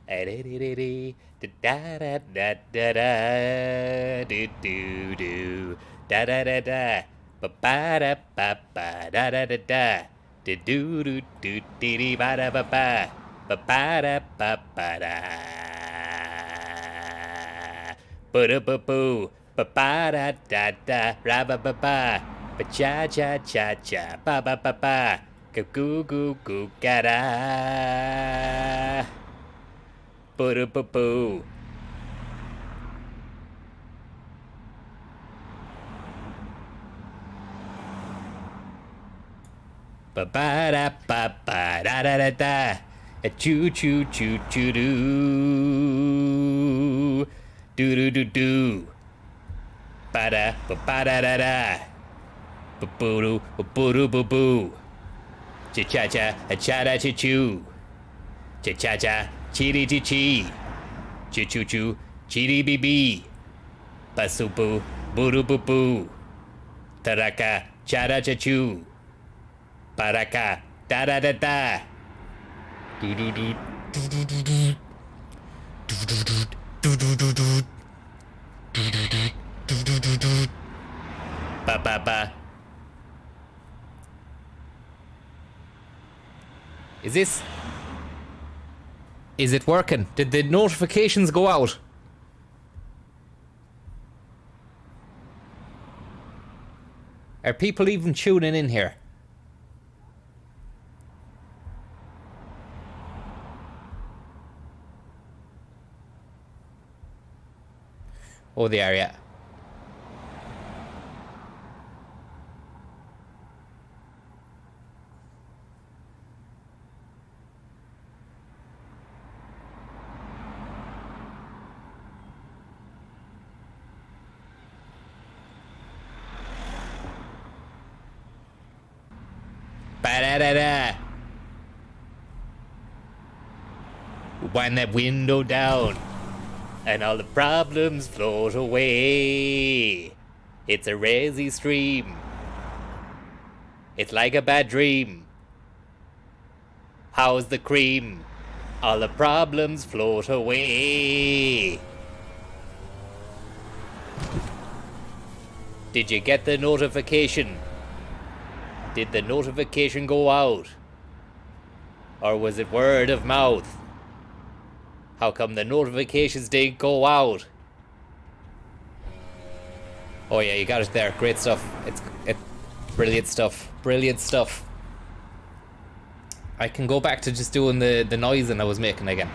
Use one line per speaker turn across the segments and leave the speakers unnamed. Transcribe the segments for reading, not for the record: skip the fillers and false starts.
Da da da da da da do do do da da da da ba ba da ba ba da da da da do do do do dee ba da ba ba ba ba da ba ba da ba da ba boo ba ba da da da ra ba ba ba ba cha cha cha cha ba ba ba ba goo goo goo ga da ba da ba boo. Ba ba da ba ba da da da da. A choo choo choo choo doo. Do do do do. Ba da da da. Ba boo doo boo doo boo boo. Cha cha cha a cha da cha choo. Cha cha cha chiri chi chi. Choo choo choo chiri bee bee. Ba su boo boo doo boo boo. Taraka cha da cha choo. Baraka da da da da. Do do do do do do do. Do do do do do do do. Do do do do do do do. Ba ba ba. Is it working? Did the notifications go out? Are people even tuning in here? Oh, they are, yeah. Ba-da-da-da. Wind that window down, and all the problems float away. It's a resi stream. It's like a bad dream. How's the cream? All the problems float away. Did you get the notification? Did the notification go out? Or was it word of mouth? How come the notifications didn't go out? Oh yeah, you got it there. Great stuff. It's brilliant stuff. Brilliant stuff. I can go back to just doing the noising I was making again.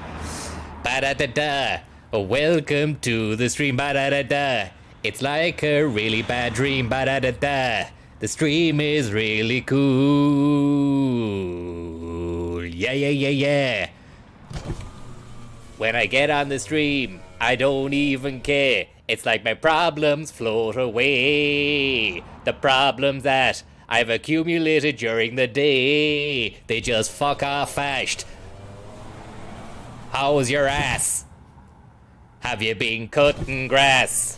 Ba-da-da-da. Welcome to the stream. Ba-da-da-da. It's like a really bad dream. Ba-da-da-da. The stream is really cool. Yeah, yeah, yeah, yeah. When I get on the stream, I don't even care. It's like my problems float away. The problems that I've accumulated during the day, they just fuck off fast. How's your ass? Have you been cutting grass?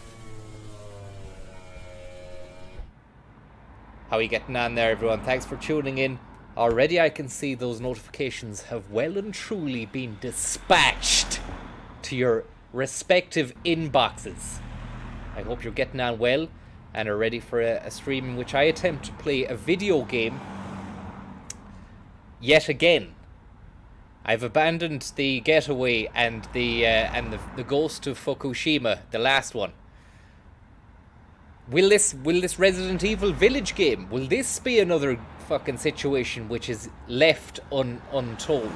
How are you getting on there, everyone? Thanks for tuning in. Already I can see those notifications have well and truly been dispatched to your respective inboxes. I hope you're getting on well and are ready for a stream in which I attempt to play a video game yet again. I've abandoned the Getaway and the Ghost of Fukushima, the last one. Will this Resident Evil Village game, will this be another fucking situation which is left untold?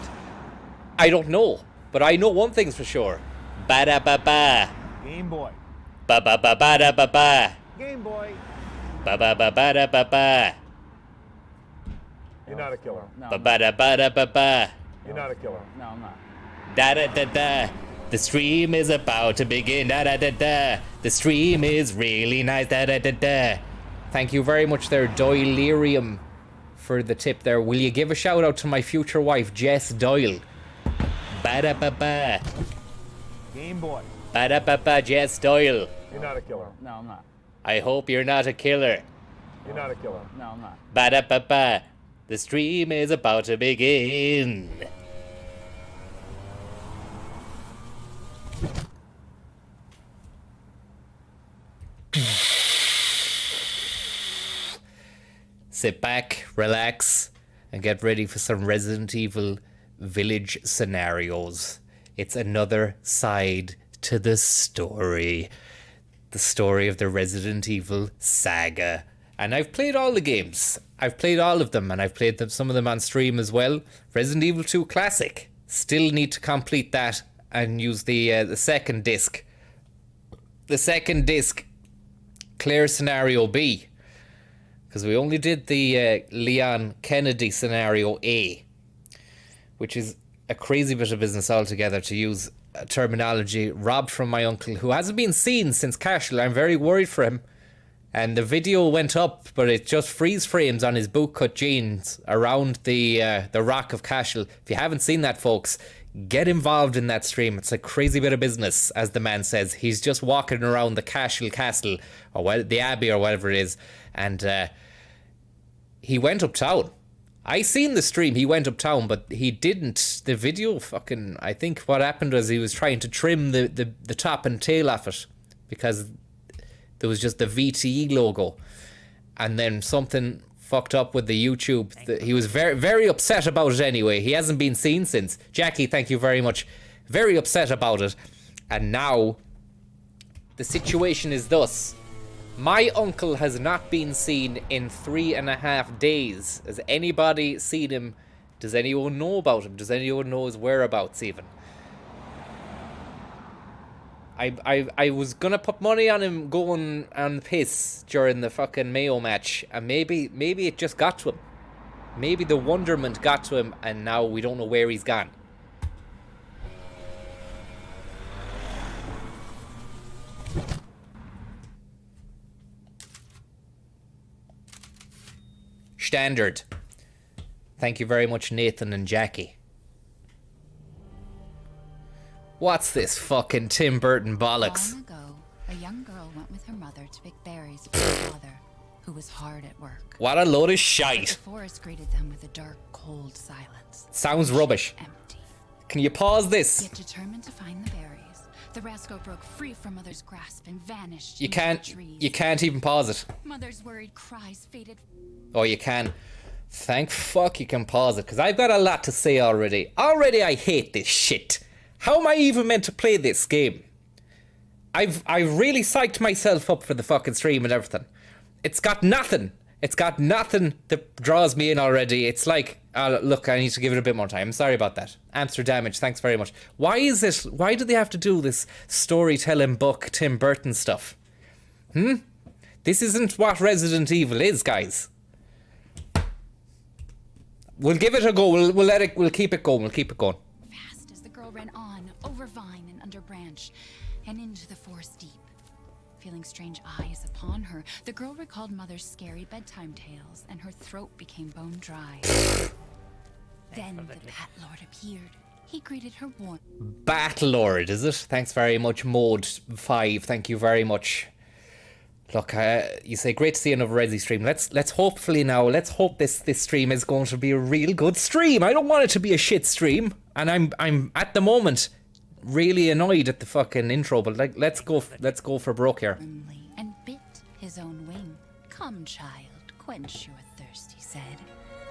I don't know, but I know one thing's for sure. Ba-da-ba-ba.
Game Boy.
Ba-ba-ba-ba-da-ba-ba.
Game Boy.
Ba-ba-ba-ba-da-ba-ba.
You're not a killer.
No,
Ba-ba-da-ba-da-ba-ba.
You're not a killer.
no, I'm not.
Da-da-da-da. The stream is about to begin. Da-da-da-da. The stream is really nice. Da-da-da-da. Thank you very much there, Doylerium, for the tip there. Will you give a shout out to my future wife, Jess Doyle? Ba-da-ba-ba.
Game Boy.
Ba-da-ba-ba, Jess Doyle.
You're not a killer.
No, I'm not.
I hope you're not a killer.
You're not a killer.
No, I'm not.
Ba-da-ba-ba. The stream is about to begin. Sit back, relax, and get ready for some Resident Evil Village scenarios. It's another side to the story. The story of the Resident Evil saga. And I've played all the games. I've played all of them, and I've played them, some of them on stream as well. Resident Evil 2 Classic. Still need to complete that and use the second disc. The second disc, clear scenario B. Because we only did the Leon Kennedy scenario A, which is a crazy bit of business altogether, to use a terminology robbed from my uncle, who hasn't been seen since Cashel. I'm very worried for him. And the video went up, but it just freeze frames on his bootcut jeans around the Rock of Cashel. If you haven't seen that, folks, get involved in that stream. It's a crazy bit of business, as the man says. He's just walking around the Cashel Castle, or the Abbey, or whatever it is, and he went uptown. I seen the stream, he went uptown, but he didn't. The video fucking, I think what happened was he was trying to trim the top and tail off it, because there was just the VTE logo. And then something fucked up with the YouTube. He was very, very upset about it anyway. He hasn't been seen since. Jackie, thank you very much. Very upset about it. And now, the situation is thus. My uncle has not been seen in 3.5 days. Has anybody seen him? Does anyone know about him? Does anyone know his whereabouts even? I was gonna put money on him going on the piss during the fucking Mayo match, and maybe it just got to him. Maybe the wonderment got to him, and now we don't know where he's gone. Standard. Thank you very much, Nathan and Jackie. What's this fucking Tim Burton bollocks?
Long ago, a young girl went with her mother to pick berries for her father, who was hard at work.
What a load of
The
shite.
forest greeted them with a dark, cold silence.
Sounds rubbish.
Empty.
Can you pause this?
Yet determined to find the berries, the rascal broke free from Mother's grasp and vanished
You
into
can't.
the trees.
You can't even pause it.
Mother's worried cries faded.
Oh, you can. Thank fuck you can pause it, because I've got a lot to say already. Already I hate this shit. How am I even meant to play this game? I've really psyched myself up for the fucking stream and everything. It's got nothing. It's got nothing that draws me in already. It's like, look, I need to give it a bit more time. Sorry about that. Amsterdamage, thanks very much. Why do they have to do this storytelling book Tim Burton stuff? This isn't what Resident Evil is, guys. We'll give it a go. We'll keep it going. We'll keep it going.
Fast as the girl ran on, over vine and under branch, and into the forest deep. Feeling strange eyes upon her, the girl recalled Mother's scary bedtime tales, and her throat became bone dry. Then the Bat Lord appeared. He greeted her warmly.
Batlord, is it? Thanks very much, Mode5. Thank you very much. Look, you say great to see another Resi stream. Let's hopefully now. Let's hope this stream is going to be a real good stream. I don't want it to be a shit stream, and I'm at the moment really annoyed at the fucking intro. But like, let's go for broke here.
And bit his own wing. Come, child, quench your thirst, he said.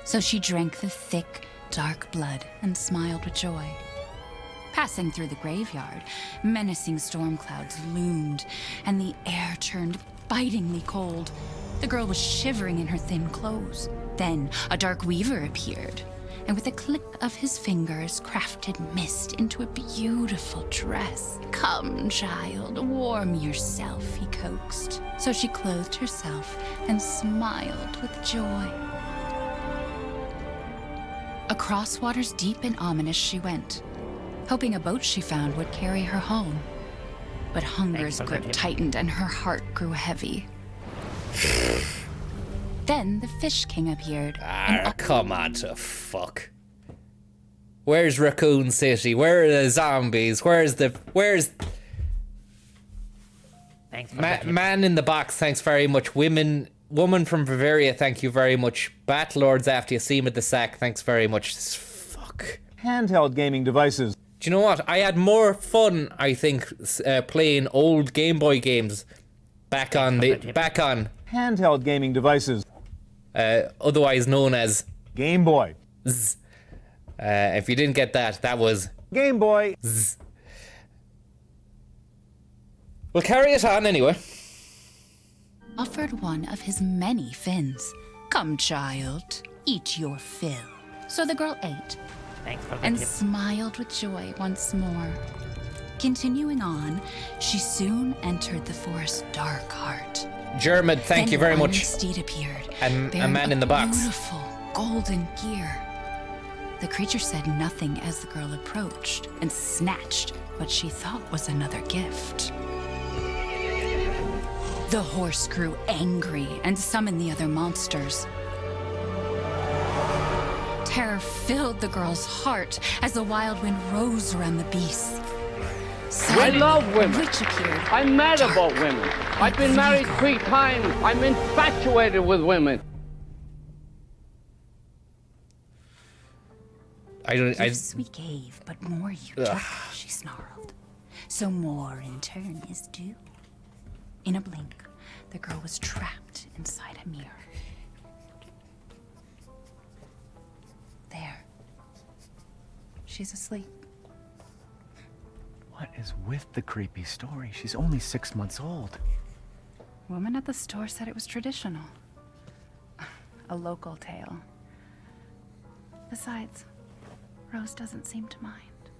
So she drank the thick, dark blood and smiled with joy. Passing through the graveyard, menacing storm clouds loomed, and the air turned bitingly cold. The girl was shivering in her thin clothes. Then a dark weaver appeared, and with a click of his fingers crafted mist into a beautiful dress. Come, child, warm yourself, he coaxed. So she clothed herself and smiled with joy. Across waters deep and ominous she went, hoping a boat she found would carry her home. But hunger's grip tightened and her heart grew heavy. Then the Fish King appeared.
Come on to fuck. Where's Raccoon City? Where are the zombies? Where's man in the box? Thanks very much. Woman from Bavaria, thank you very much. Batlords after you see him at the sack, thanks very much. Fuck.
Handheld gaming devices.
Do you know what? I had more fun, I think, playing old Game Boy games back on
Handheld gaming devices.
otherwise known as
Game Boy.
Z. If you didn't get that, that was
Game Boy.
Z. We'll carry it on anyway.
Offered one of his many fins. Come, child, eat your fill. So the girl ate and smiled with joy once more. Continuing on, she soon entered the forest's dark heart.
Jermid, thank you very much.
Steed appeared,
And a
bearing
man in the box.
Beautiful golden gear. The creature said nothing as the girl approached and snatched what she thought was another gift. The horse grew angry and summoned the other monsters. Terror filled the girl's heart as the wild wind rose around the beast.
I love women.
A witch appeared.
I'm mad
dark,
about women. I've been married 3 times. I'm infatuated with women.
Gifts we gave, but more you took, she snarled. So more in turn is due. In a blink, the girl was trapped inside a mirror. There. She's asleep.
What is with the creepy story? She's only 6 months old.
Woman at the store said it was traditional. A local tale. Besides, Rose doesn't seem to mind.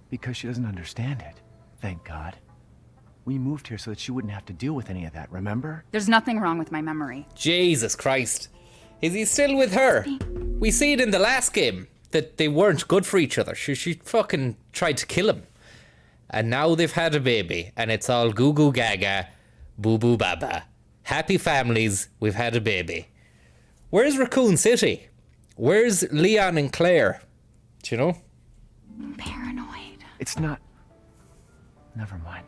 Because she doesn't understand it. Thank God. We moved here so that she wouldn't have to deal with any of that, remember?
There's nothing wrong with my memory.
Jesus Christ. Is he still with her? We see it in the last game that they weren't good for each other. She fucking tried to kill him. And now they've had a baby, and it's all goo goo gaga, boo boo baba. Happy families, we've had a baby. Where's Raccoon City? Where's Leon and Claire? Do you know?
Paranoid.
It's not... Never mind.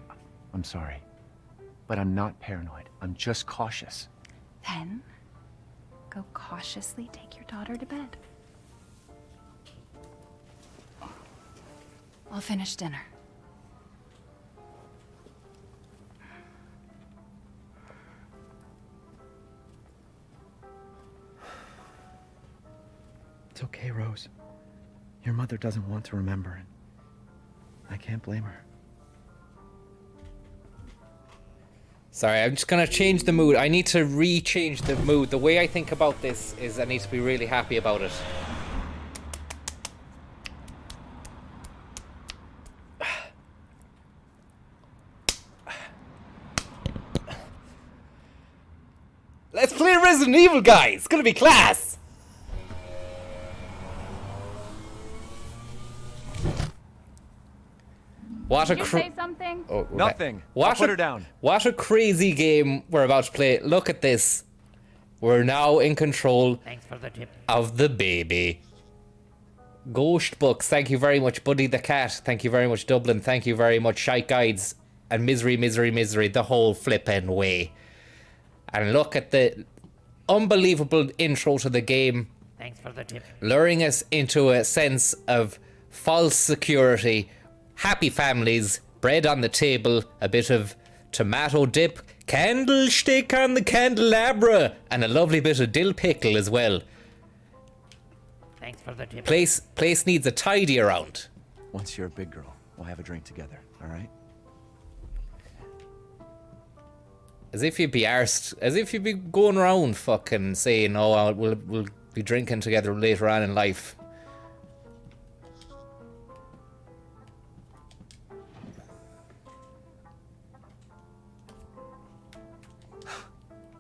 I'm sorry. But I'm not paranoid. I'm just cautious.
Then, go cautiously take your daughter to bed. I'll finish dinner.
It's okay, Rose. Your mother doesn't want to remember, and I can't blame her.
Sorry, I'm just gonna change the mood. I need to re-change the mood. The way I think about this is I need to be really happy about it. Let's play Resident Evil, guys! It's gonna be class! What
Did you say something?
Oh, okay.
Nothing.
What
I'll put her down.
What a crazy game we're about to play. Look at this. We're now in control of the baby. Ghost Books, thank you very much. Buddy the Cat, thank you very much. Dublin, thank you very much. Shite Guides and Misery, the whole flippin' way. And look at the unbelievable intro to the game.
Thanks for the tip.
Luring us into a sense of false security, happy families, bread on the table, a bit of tomato dip, candlestick on the candelabra, and a lovely bit of dill pickle as well.
Thanks for the tip.
Place needs a tidy around.
Once you're a big girl, we'll have a drink together, all right?
As if you'd be arsed, as if you'd be going around fucking saying, oh, we'll be drinking together later on in life.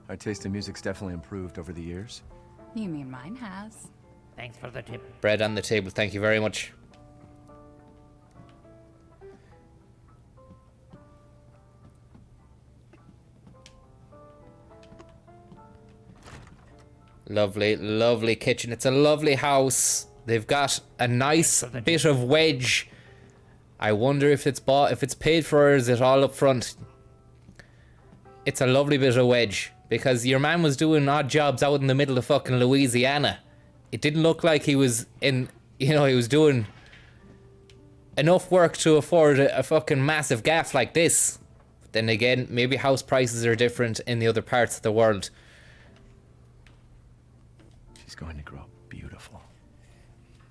Our taste in music's definitely improved over the years.
You mean mine has?
Thanks for the tip.
Bread on the table, thank you very much. Lovely, lovely kitchen. It's a lovely house. They've got a nice bit of wedge. I wonder if it's bought, if it's paid for, or is it all up front? It's a lovely bit of wedge, because your man was doing odd jobs out in the middle of fucking Louisiana. It didn't look like he was in, you know, he was doing enough work to afford a fucking massive gaff like this. Then again, maybe house prices are different in the other parts of the world.
She's going to grow up beautiful.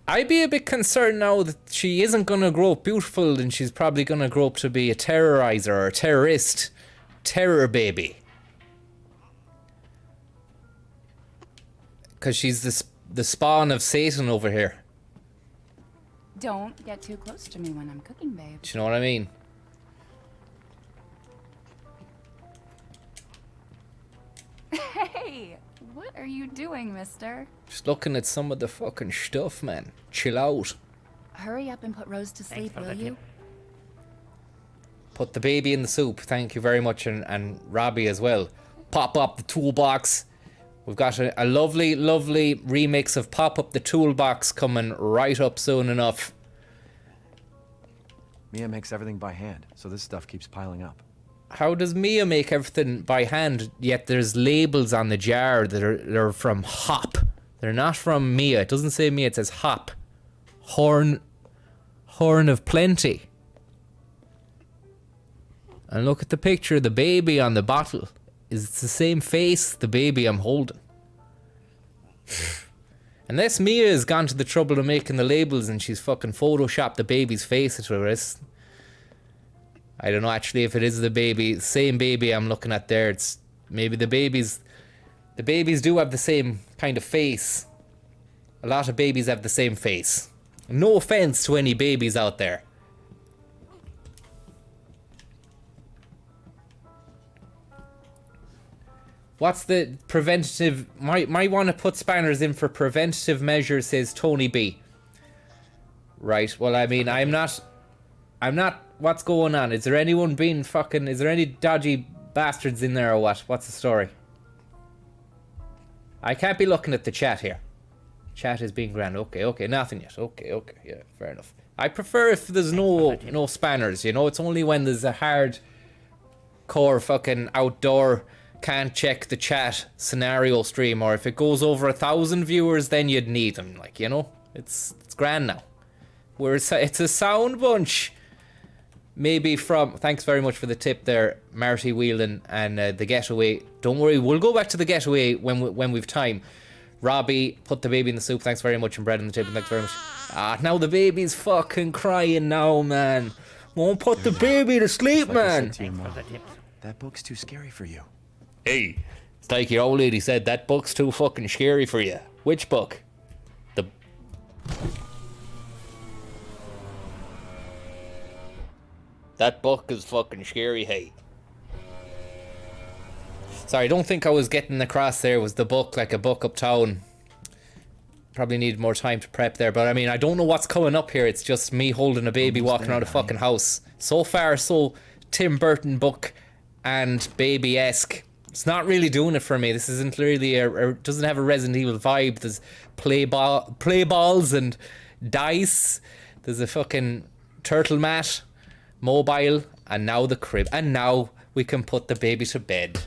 I'd be a bit concerned now that she isn't going to grow up beautiful and she's probably going to grow up to be a terrorizer or a terrorist. Terror baby. Because she's the spawn of Satan over here.
Don't get too close to me when I'm cooking, babe.
Do you know what I mean?
Hey, what are you doing, mister?
Just looking at some of the fucking stuff, man. Chill out.
Hurry up and put Rose to sleep,
for
will
the
you?
tip.
Put the baby in the soup. Thank you very much. And Robbie as well. Pop up the toolbox. We've got a lovely, lovely remix of Pop Up the Toolbox coming right up soon enough.
Mia makes everything by hand, so this stuff keeps piling up.
How does Mia make everything by hand, yet there's labels on the jar that are from Hop? They're not from Mia. It doesn't say Mia, it says Hop. Horn of Plenty. And look at the picture of the baby on the bottle. It's the same face, the baby I'm holding. Unless Mia has gone to the trouble of making the labels and she's fucking photoshopped the baby's face into it. I don't know actually if it is the baby, same baby I'm looking at there. It's maybe the babies do have the same kind of face. A lot of babies have the same face. No offense to any babies out there. What's the preventative? Might want to put spanners in for preventative measures, says Tony B. Right. Well, I mean, I'm not. What's going on? Is there anyone being fucking? Is there any dodgy bastards in there or what? What's the story? I can't be looking at the chat here. Chat is being grand. Okay. Nothing yet. Okay. Yeah, fair enough. I prefer if there's no spanners. You know, it's only when there's a hard core fucking outdoor can't check the chat scenario stream, or if it goes over 1,000 viewers, then you'd need them. Like, you know, it's grand now. It's a sound bunch. Maybe from, thanks very much for the tip there, Marty Whelan, and the Getaway. Don't worry, we'll go back to the Getaway when we've time. Robbie, put the baby in the soup. Thanks very much, and bread on the tip. And thanks very much. Now the baby's fucking crying now, man. Won't put the baby to sleep,
Like I
man.
said to your
For
mom,
the tip.
that book's too scary for you.
Hey, it's like your old lady said, that book's too fucking scary for you. Which book? That book is fucking scary, hey. Sorry, I don't think I was getting across there was the book, like a book uptown. Probably needed more time to prep there, but I mean, I don't know what's coming up here. It's just me holding a baby walking around a fucking house. So far, so Tim Burton book and baby-esque. It's not really doing it for me. This isn't really doesn't have a Resident Evil vibe. There's play balls and dice. There's a fucking turtle mat, mobile, and now the crib. And now we can put the baby to bed.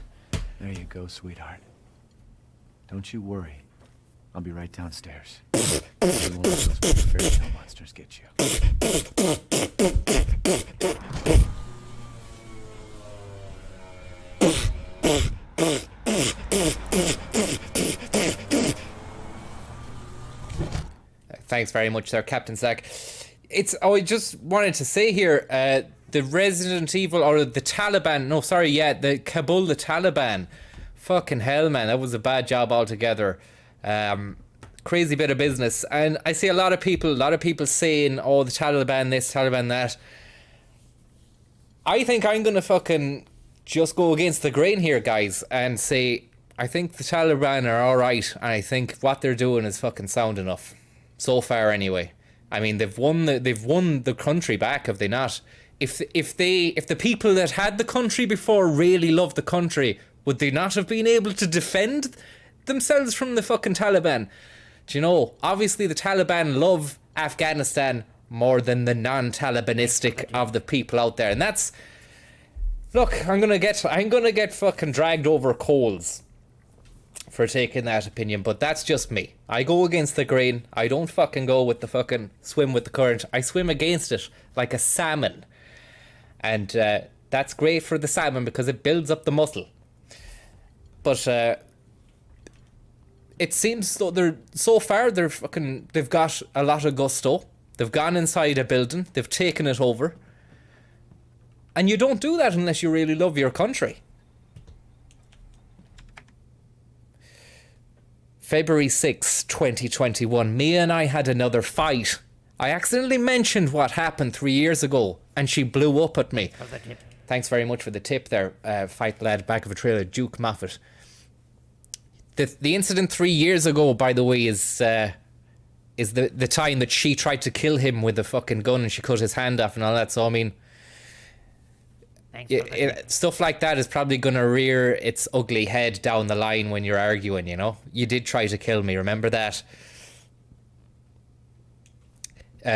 There you go, sweetheart. Don't you worry. I'll be right downstairs. You won't let those big fairy tale monsters get you.
Thanks very much there, Captain Zack. I just wanted to say here, the Resident Evil, or the Taliban, the Kabul, the Taliban. Fucking hell, man, that was a bad job altogether. Crazy bit of business. And I see a lot of people saying, oh, the Taliban this, Taliban that. I think I'm gonna fucking just go against the grain here, guys, and say, I think the Taliban are alright, and I think what they're doing is fucking sound enough. So far, anyway. I mean, they've won the country back, have they not? If the people that had the country before really loved the country, would they not have been able to defend themselves from the fucking Taliban? Do you know? Obviously, the Taliban love Afghanistan more than the non-Talibanistic of the people out there, and that's. Look, I'm gonna get fucking dragged over coals. for taking that opinion, but that's just me. I go against the grain. I don't fucking go with the fucking swim with the current. I swim against it like a salmon. And that's great for the salmon because it builds up the muscle. But it seems though they've got a lot of gusto. They've gone inside a building, they've taken it over. And you don't do that unless you really love your country. February 6, 2021. Mia and I had another fight. I accidentally mentioned what happened 3 years ago, and she blew up at me.
For the tip.
Thanks very much for the tip there, fight lad, back of a trailer, Duke Moffat. The incident 3 years ago, by the way, is the time that she tried to kill him with a fucking gun and she cut his hand off and all that. So, I mean,
Thanks for the tip.
stuff like that is probably going to rear its ugly head down the line when you're arguing, you know? You did try to kill me, remember that?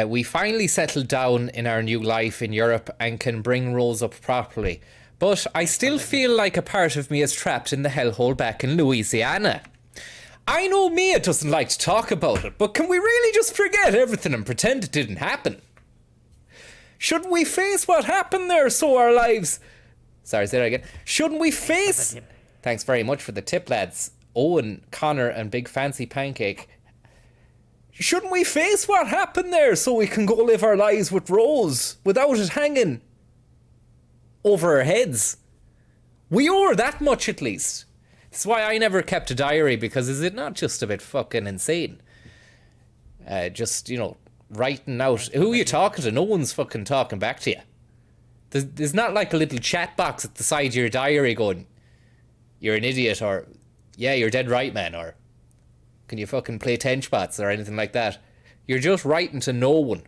We finally settled down in our new life in Europe and can bring Rose up properly. But I still feel like a part of me is trapped in the hellhole back in Louisiana. I know Mia doesn't like to talk about it, but can we really just forget everything and pretend it didn't happen? Shouldn't we face what happened there so our lives... Sorry, say that again. Shouldn't we face...
tip.
Thanks very much for the tip, lads. Owen, Connor and Big Fancy Pancake. Shouldn't we face what happened there so we can go live our lives with Rose without it hanging over our heads? We owe her that much at least. That's why I never kept a diary, because is it not just a bit fucking insane? Just, you know, writing out who are you talking to. No one's fucking talking back to you. There's not like a little chat box at the side of your diary going, you're an idiot, or yeah, you're dead right, man, or can you fucking play 10 spots or anything like that. You're just writing to no one.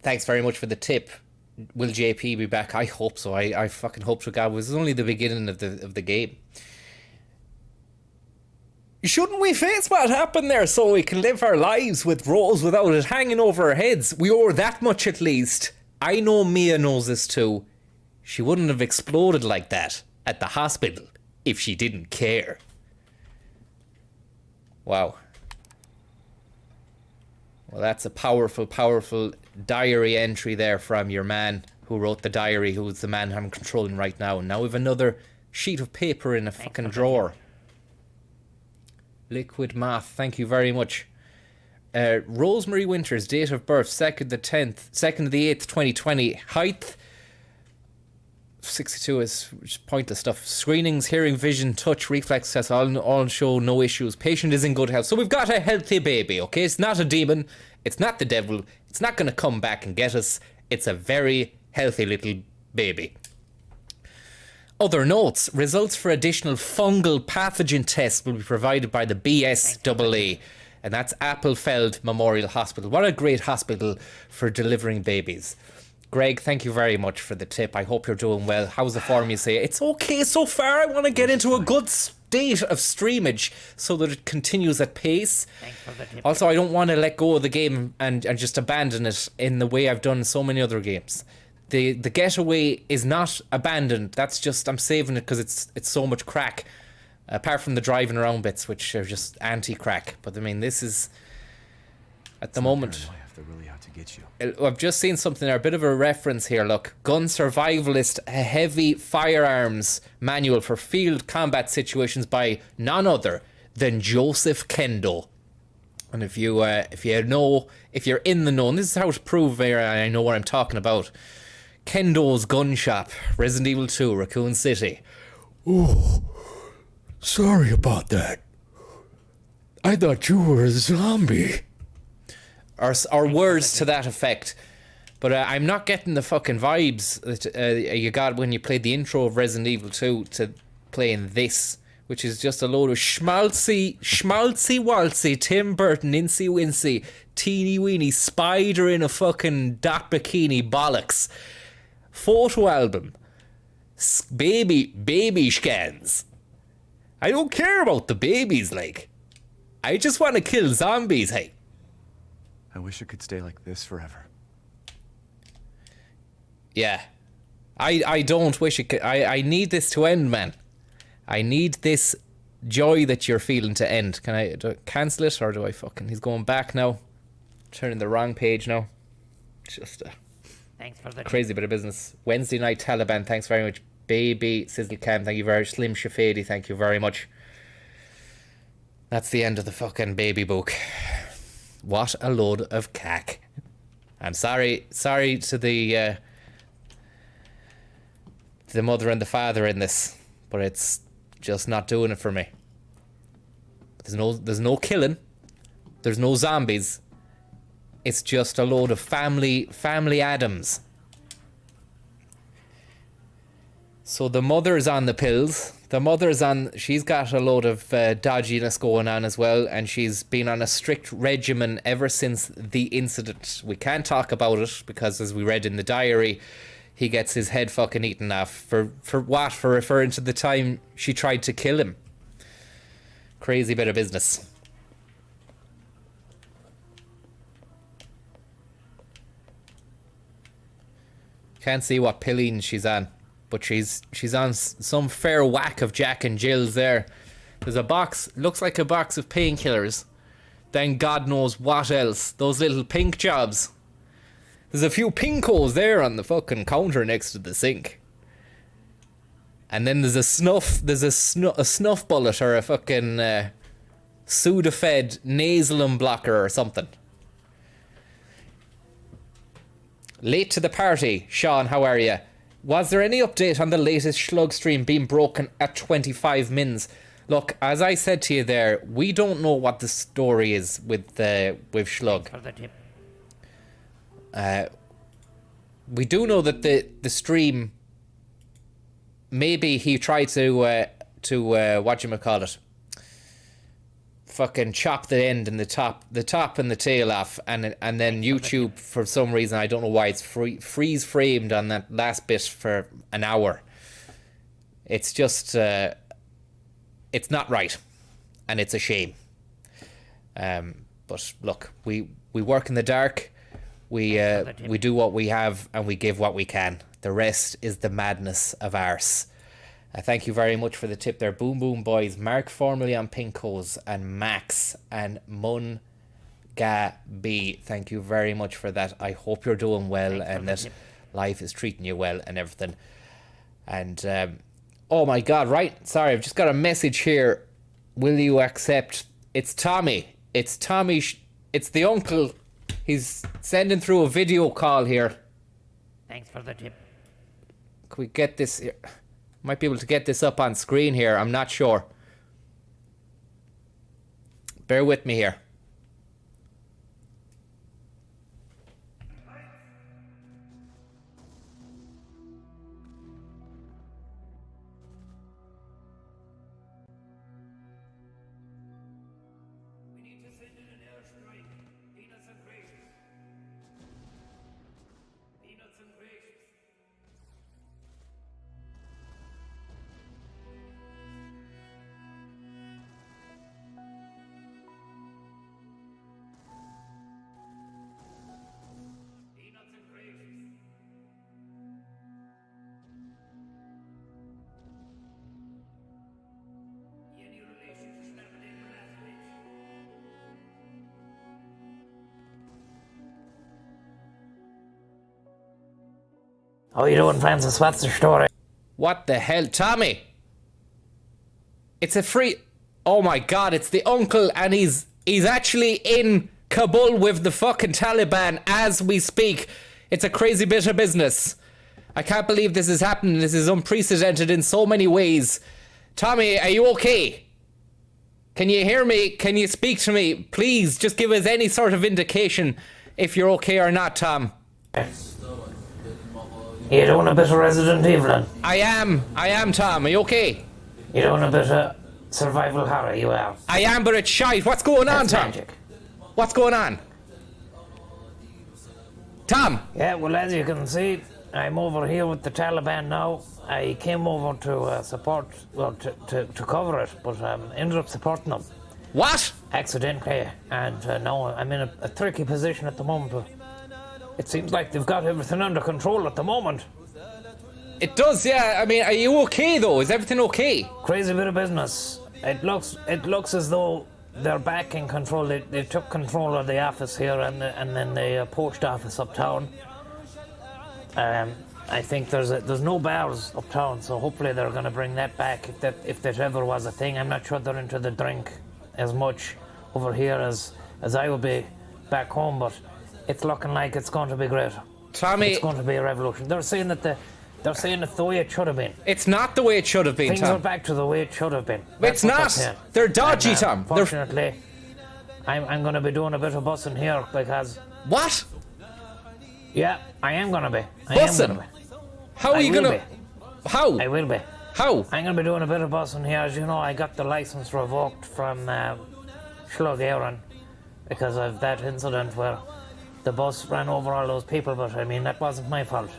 Thanks very much for the tip. Will JP be back? I hope so. I fucking hope to God. It was only the beginning of the game. Shouldn't we face what happened there so we can live our lives with Rose without it hanging over our heads? We owe her that much at least. I know Mia knows this too. She wouldn't have exploded like that at the hospital if she didn't care. Wow. Well, that's a powerful, powerful diary entry there from your man who wrote the diary, who's the man I'm controlling right now. And now we've another sheet of paper in a fucking drawer. Liquid Math, thank you very much. Rosemary Winters, date of birth, 2nd the 8th, 2020. Height, 62 is pointless stuff. Screenings, hearing, vision, touch, reflex tests, all show no issues. Patient is in good health. So we've got a healthy baby, okay? It's not a demon. It's not the devil. It's not going to come back and get us. It's a very healthy little baby. Other notes, results for additional fungal pathogen tests will be provided by the BSAA, and that's Appelfeld Memorial Hospital. What a great hospital for delivering babies. Greg, thank you very much for the tip. I hope you're doing well. How's the form, you say? It's okay so far. I want to get into a good state of streamage so that it continues at pace.
Thanks for the tip.
Also, I don't want to let go of the game and just abandon it in the way I've done so many other games. The getaway is not abandoned. That's just, I'm saving it because it's so much crack. Apart from the driving around bits, which are just anti-crack. But I mean, this is, at the moment...
They're really out to get you.
I've just seen something there, a bit of a reference here, look. Gun Survivalist, a heavy firearms manual for field combat situations by none other than Joseph Kendo. And if you're in the know, and this is how to prove I know what I'm talking about. Kendo's Gun Shop, Resident Evil 2, Raccoon City.
Oh, sorry about that. I thought you were a zombie.
Or words to that effect. But I'm not getting the fucking vibes that you got when you played the intro of Resident Evil 2 to playing this, which is just a load of schmaltzy waltzy, Tim Burton, incy wincy, teeny weeny, spider in a fucking dot bikini bollocks. Photo album. Baby scans. I don't care about the babies, like. I just want to kill zombies, hey.
I wish it could stay like this forever.
Yeah. I don't wish it could. I need this to end, man. I need this joy that you're feeling to end. Can I cancel it, or do I fucking... He's going back now. Turning the wrong page now. Just
Thanks for the
crazy bit of business. Wednesday night Taliban, thanks very much. Baby Sizzle Cam, thank you very much. Slim Shafady, thank you very much. That's the end of the fucking baby book. What a load of cack. I'm sorry to the mother and the father in this, but it's just not doing it for me. There's no killing. There's no zombies. It's just a load of family Adams. So the mother's on the pills. She's got a load of dodginess going on as well, and she's been on a strict regimen ever since the incident. We can't talk about it because, as we read in the diary, he gets his head fucking eaten off. For what? For referring to the time she tried to kill him. Crazy bit of business. Can't see what pilling she's on, but she's on some fair whack of Jack and Jill's there. There's a box, looks like a box of painkillers. Then God knows what else. Those little pink jobs. There's a few Pinkos there on the fucking counter next to the sink. And then there's a snuff bullet or a fucking Sudafed nasal unblocker or something. Late to the party, Sean, how are you? Was there any update on the latest Schlug stream being broken at 25 mins? Look, as I said to you there, we don't know what the story is with Schlug. We do know that the stream, maybe he tried to whatchamacallit, fucking chop the end and the top and the tail off, and then YouTube, for some reason, I don't know why, it's freeze framed on that last bit for an hour. It's just it's not right, and it's a shame. But look, we work in the dark. We do what we have, and we give what we can. The rest is the madness of arse. Thank you very much for the tip there. Boom Boom Boys, Mark formerly on Pinkos, and Max and Mun Ga B. Thank you very much for that. I hope you're doing well and that life is treating you well and everything. And oh my God, right? Sorry, I've just got a message here. Will you accept? It's Tommy. It's Tommy. It's the uncle. He's sending through a video call here.
Thanks for the tip.
Can we get this here? Might be able to get this up on screen here. I'm not sure. Bear with me here.
How you doing, Francis? What's the story?
What the hell? Tommy! It's a free... Oh my God, it's the uncle, and he's actually in Kabul with the fucking Taliban as we speak. It's a crazy bit of business. I can't believe this is happening. This is unprecedented in so many ways. Tommy, are you okay? Can you hear me? Can you speak to me? Please, just give us any sort of indication if you're okay or not, Tom.
You doing a bit of Resident Evil?
I am, Tom. Are you okay?
You doing a bit of survival horror, you are?
I am, but it's shite. What's going on, Tom?
Magic.
What's going on? Tom!
Yeah, well, as you can see, I'm over here with the Taliban now. I came over to support, well, to cover it, but ended up supporting them.
What?
Accidentally, and now I'm in a tricky position at the moment. It seems like they've got everything under control at the moment.
It does, yeah. I mean, are you okay though? Is everything okay?
Crazy bit of business. It looks as though they're back in control. They took control of the office here and then the post office uptown. I think there's no bars uptown, so hopefully they're going to bring that back if that ever was a thing. I'm not sure they're into the drink as much over here as I would be back home, but it's looking like it's going to be great.
Tommy,
It's going to be a revolution. They're saying it's the way it should have been.
it's not the way it should have been,
Things are
Tom.
back to the way it should have been.
It's
That's what
not.
saying.
They're dodgy,
And,
Tom. They're-
Fortunately, I'm going to be doing a bit of bussing here because,
What?
yeah, I am going to be.
Bussing? How are you
will
gonna?
be.
How?
I will be.
How?
I'm going to be doing a bit of bussing here. As you know, I got the license revoked from Slug Aaron because of that incident where the bus ran over all those people, but I mean, that wasn't my fault.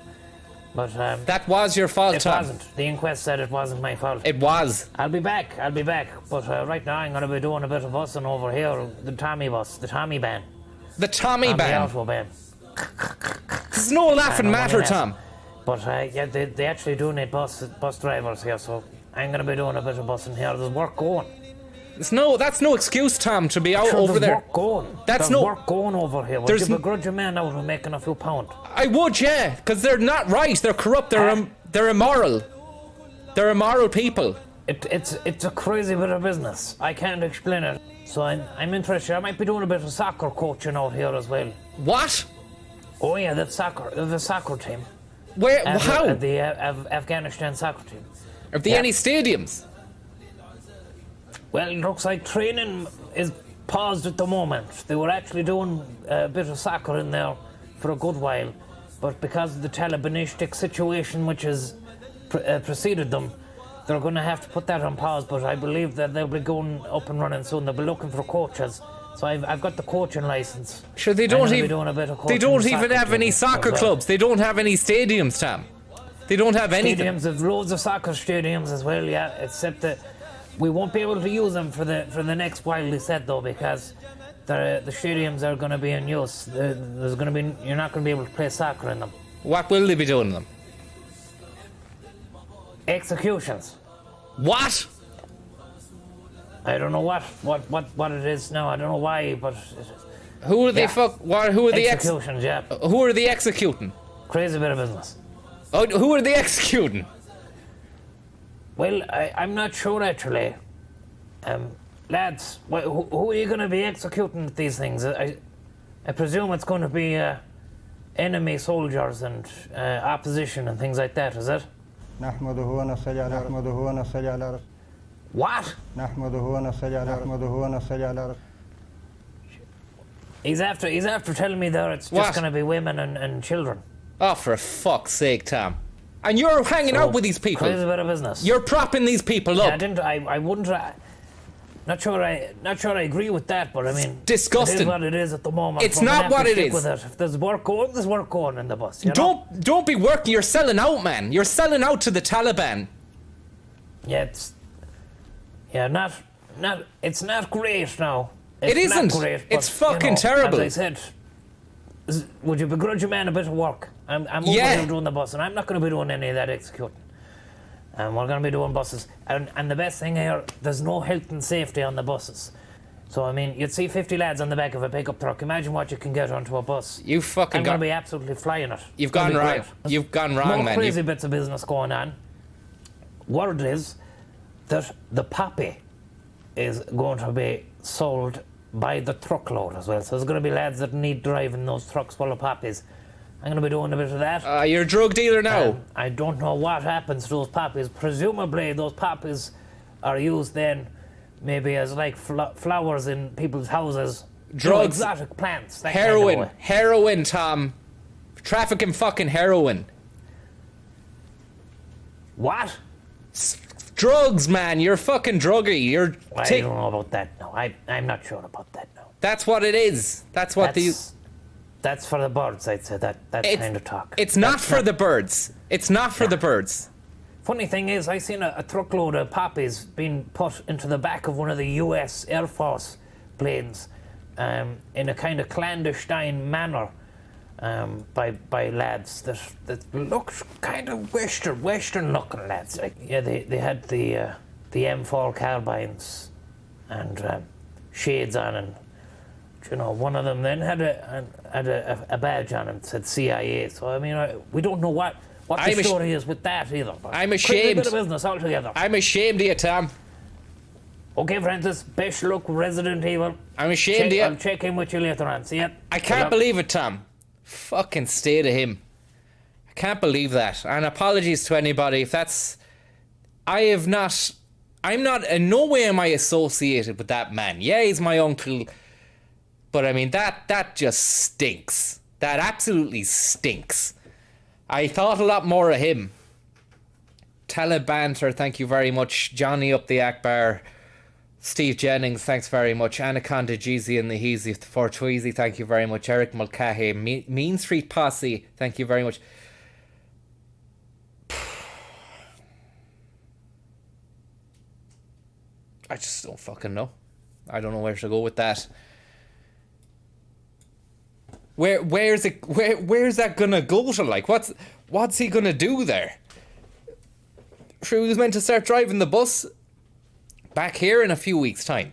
But
That was your fault,
it
Tom.
wasn't. The inquest said it wasn't my fault.
It was.
I'll be back. But right now I'm going to be doing a bit of bussing over here. The Tommy bus, the Tommy ban.
The Tommy
The
ban.
auto ban.
There's no laughing
I know,
matter,
yes.
Tom.
But yeah, they actually do need bus drivers here, so I'm going to be doing a bit of bussing here. There's work going.
That's no excuse, Tom, to be out
Sure,
over
there's
there.
work going.
That's
There's
no-
work going over here. Would
There's
you
n-
begrudge a man out of making a few pound?
I would, yeah, because they're not right. They're corrupt. They're immoral. They're immoral people.
It's a crazy bit of business. I can't explain it. So I'm interested. I might be doing a bit of soccer coaching out here as well.
What?
Oh yeah, the soccer team.
Where? How?
The Afghanistan soccer team.
Are there
yeah.
any stadiums?
Well, it looks like training is paused at the moment. They were actually doing a bit of soccer in there for a good while, but because of the Talibanistic situation which has preceded them, they're going to have to put that on pause. But I believe that they'll be going up and running soon. They'll be looking for coaches. So I've got the coaching license.
Sure, they
I'm
don't
gonna be
even.
doing a bit of
They
coaching
don't
in
even
soccer
have any
teams
soccer
as well.
clubs. They don't have any stadiums, Tom. They don't have anything.
Stadiums, there's loads of soccer stadiums as well, yeah, except that we won't be able to use them for the next while, they said, though, because the stadiums are going to be in use. You're not going to be able to play soccer in them.
What will they be doing in them?
Executions.
What?
I don't know what it is now. I don't know why, but
Who are they?
Yeah.
Who are they?
executions, yeah.
Who are they executing?
Crazy bit of business.
Oh, who are they executing?
Well, I'm not sure actually. Lads, who are you going to be executing with these things? I presume it's going to be enemy soldiers and opposition and things like that, is it?
نحمده ونصلي على نحمده ونصلي على رسول
What?
نحمده ونصلي على نحمده ونصلي على رسول
He's after telling me there it's
What?
just going to be women and children.
Oh, for fuck's sake, Tom! And you're hanging out with these people.
Crazy bit of business.
You're propping these people
Yeah,
up.
I wouldn't. Not sure I agree with that, but I mean,
disgusting.
It is what it is at the moment.
It's
We're gonna
not
have to
what it
stick
is.
with it. If there's work going, there's work going in the bus. You know?
Don't be working. You're selling out, man. You're selling out to the Taliban.
Yeah, it's not great now.
It
It's
isn't.
Not great, but,
It's fucking
you know,
terrible.
As I said, would you begrudge a man a bit of work? I'm over
Yeah.
here doing the bus, and I'm not going to be doing any of that executing. And we're going to be doing buses. And the best thing here, there's no health and safety on the buses. So, I mean, you'd see 50 lads on the back of a pickup truck. Imagine what you can get onto a bus.
You fucking
I'm going
got.
to be absolutely flying it.
You've
It's gonna
gone
be
wrong.
great.
You've gone wrong,
More
man.
crazy bits of business going on. Word is that the poppy is going to be sold by the truckload as well. So there's going to be lads that need driving those trucks full of poppies. I'm going to be doing a bit of that.
You're a drug dealer now.
I don't know what happens to those poppies. Presumably those poppies are used then maybe as like flowers in people's houses.
Drugs.
You know, exotic plants. That kind of
Heroin.
way.
Heroin, Tom. Trafficking fucking heroin.
What?
Drugs, man. You're a fucking druggie. You're.
I don't know about that now. I'm not sure about that now.
That's what it is. That's what
That's for the birds, I'd say, that kind of talk.
It's not
That's
for the birds. It's not for the birds.
Funny thing is, I seen a truckload of poppies being put into the back of one of the US Air Force planes in a kind of clandestine manner. by lads that looked kind of western looking lads. Like, yeah, they had the M4 carbines and shades on, and you know, one of them then had a badge on him that said CIA. So I mean, we don't know what the story is with that either.
I'm ashamed.
A bit of business altogether.
I'm ashamed of you, Tom.
Okay, Francis, best luck with Resident Evil.
I'm ashamed of you.
I'll check in with you later on. See ya.
I can't believe it, Tom. Fucking state of him. I can't believe that. And apologies to anybody if that's... I'm not, in no way am I associated with that man. Yeah, he's my uncle. But I mean, that just stinks. That absolutely stinks. I thought a lot more of him. Telebanter, thank you very much. Johnny up the Akbar. Steve Jennings, thanks very much. Anaconda Jeezy and the Heezy for Tweezy, thank you very much. Eric Mulcahy, Mean Street Posse, thank you very much. I just don't fucking know. I don't know where to go with that. Where's that gonna go to? Like, what's he gonna do there? Sure, he was meant to start driving the bus back here in a few weeks' time.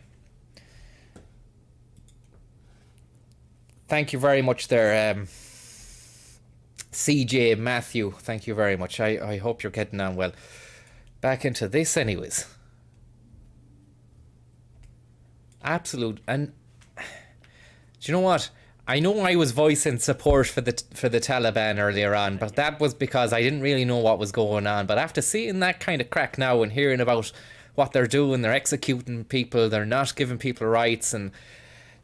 Thank you very much there, CJ Matthew. Thank you very much. I hope you're getting on well. Back into this anyways. Absolute. And do you know what? I know I was voicing support for the Taliban earlier on, but that was because I didn't really know what was going on. But after seeing that kind of crack now and hearing about what they're doing, they're executing people, they're not giving people rights, and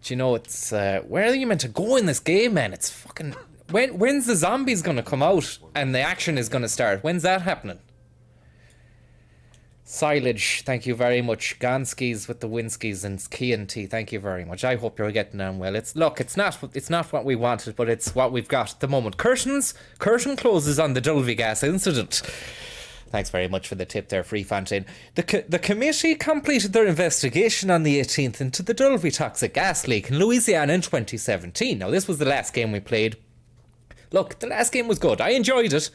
do you know, it's where are you meant to go in this game, man? It's fucking when's the zombies gonna come out and the action is gonna start? When's that happening? Silage, thank you very much. Gonskis with the Winskis and Kianti, thank you very much. I hope you're getting on well. It's not what we wanted, but it's what we've got at the moment. Curtain closes on the Dulvey gas incident. Thanks very much for the tip there, Free Fontaine. The committee completed their investigation on the 18th into the Dulvey toxic gas leak in Louisiana in 2017. Now, this was the last game we played. Look, the last game was good. I enjoyed it.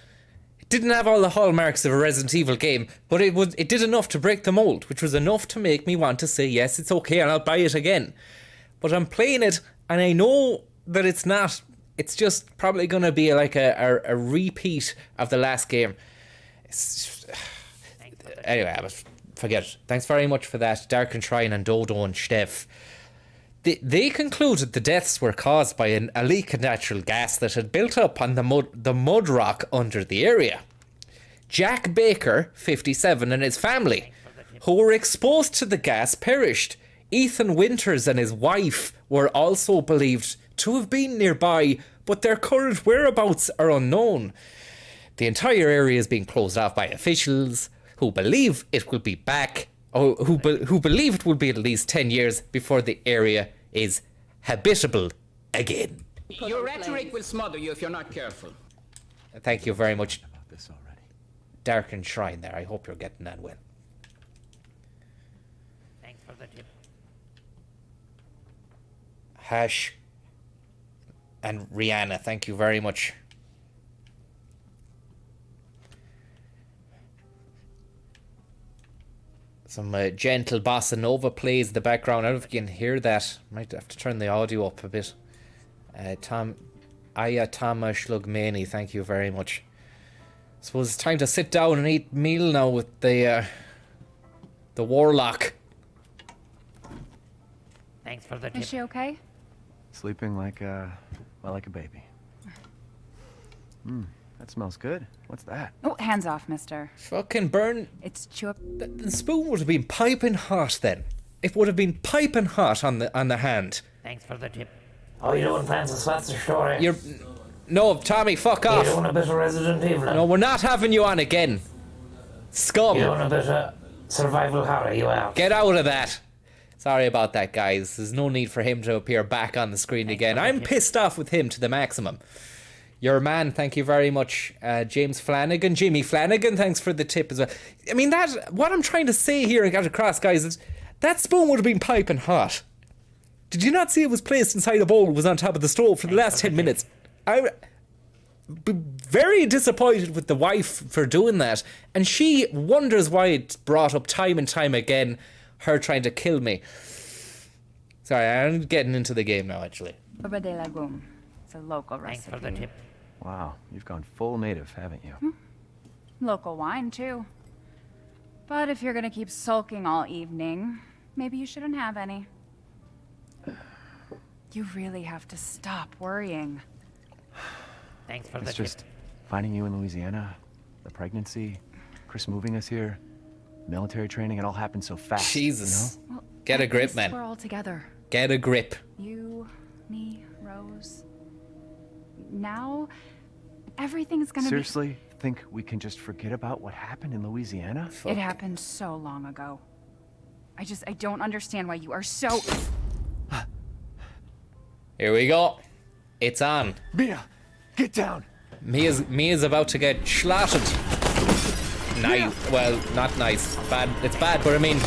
It didn't have all the hallmarks of a Resident Evil game, but it did enough to break the mold, which was enough to make me want to say, yes, it's okay, and I'll buy it again. But I'm playing it, and I know that it's not. It's just probably going to be like a repeat of the last game. Anyway, forget it. Thanks very much for that, Dark and Shrine and Dodo and Steph. They concluded the deaths were caused by a leak of natural gas that had built up on the mud rock under the area. Jack Baker, 57, and his family, who were exposed to the gas, perished. Ethan Winters and his wife were also believed to have been nearby, but their current whereabouts are unknown. The entire area is being closed off by officials who believe it will be back, or who believe it will be at least 10 years before the area is habitable again.
Your rhetoric will smother you if you're not careful.
Thank you very much,
About this already.
Dark and Shrine there. I hope you're getting that well.
Thanks for the tip.
Hash and Rihanna, thank you very much. Some gentle bossa nova plays in the background. I don't know if you can hear that. Might have to turn the audio up a bit. Tama Shlugmani, thank you very much. Suppose it's time to sit down and eat meal now with the warlock.
Thanks for the tip.
Is she okay?
Sleeping like a baby. That smells good. What's that?
Oh, hands off, mister.
Fucking burn.
It's chup.
The spoon would have been piping hot then. It would have been piping hot on the hand.
Thanks for the tip. How you doing, Francis? What's the story?
No, Tommy, fuck off.
You doing a bit of Resident Evil?
No, we're not having you on again. Scum.
You doing a bit of survival horror, you are.
Get out of that. Sorry about that, guys. There's no need for him to appear back on the screen again. I'm pissed off with him to the maximum. Your man, thank you very much. James Flanagan, Jimmy Flanagan, thanks for the tip as well. I mean, what I'm trying to say here and get across, guys, is that spoon would have been piping hot. Did you not see it was placed inside a bowl, was on top of the stove for the last 10 minutes? I'm very disappointed with the wife for doing that, and she wonders why it's brought up time and time again, her trying to kill me. Sorry, I'm getting into the game now, actually.
Sopa de legume. It's a local
Thanks
recipe.
for the tip.
Wow, you've gone full native, haven't you?
Local wine, too. But if you're gonna keep sulking all evening, maybe you shouldn't have any. You really have to stop worrying.
Thanks for the
It's
tip.
just finding you in Louisiana, the pregnancy, Chris moving us here, military training, it all happened so fast.
Jesus.
You know?
Well,
Get a
at
grip,
least
man.
We're all together.
Get a grip.
You, me, Rose. Now, everything's gonna
Seriously, think we can just forget about what happened in Louisiana?
be... It happened so long ago. I don't understand why you are so...
Here we go. It's on.
Mia, get down.
Mia's about to get slaughtered. Nice. Well, not nice. Bad. It's bad, but I mean...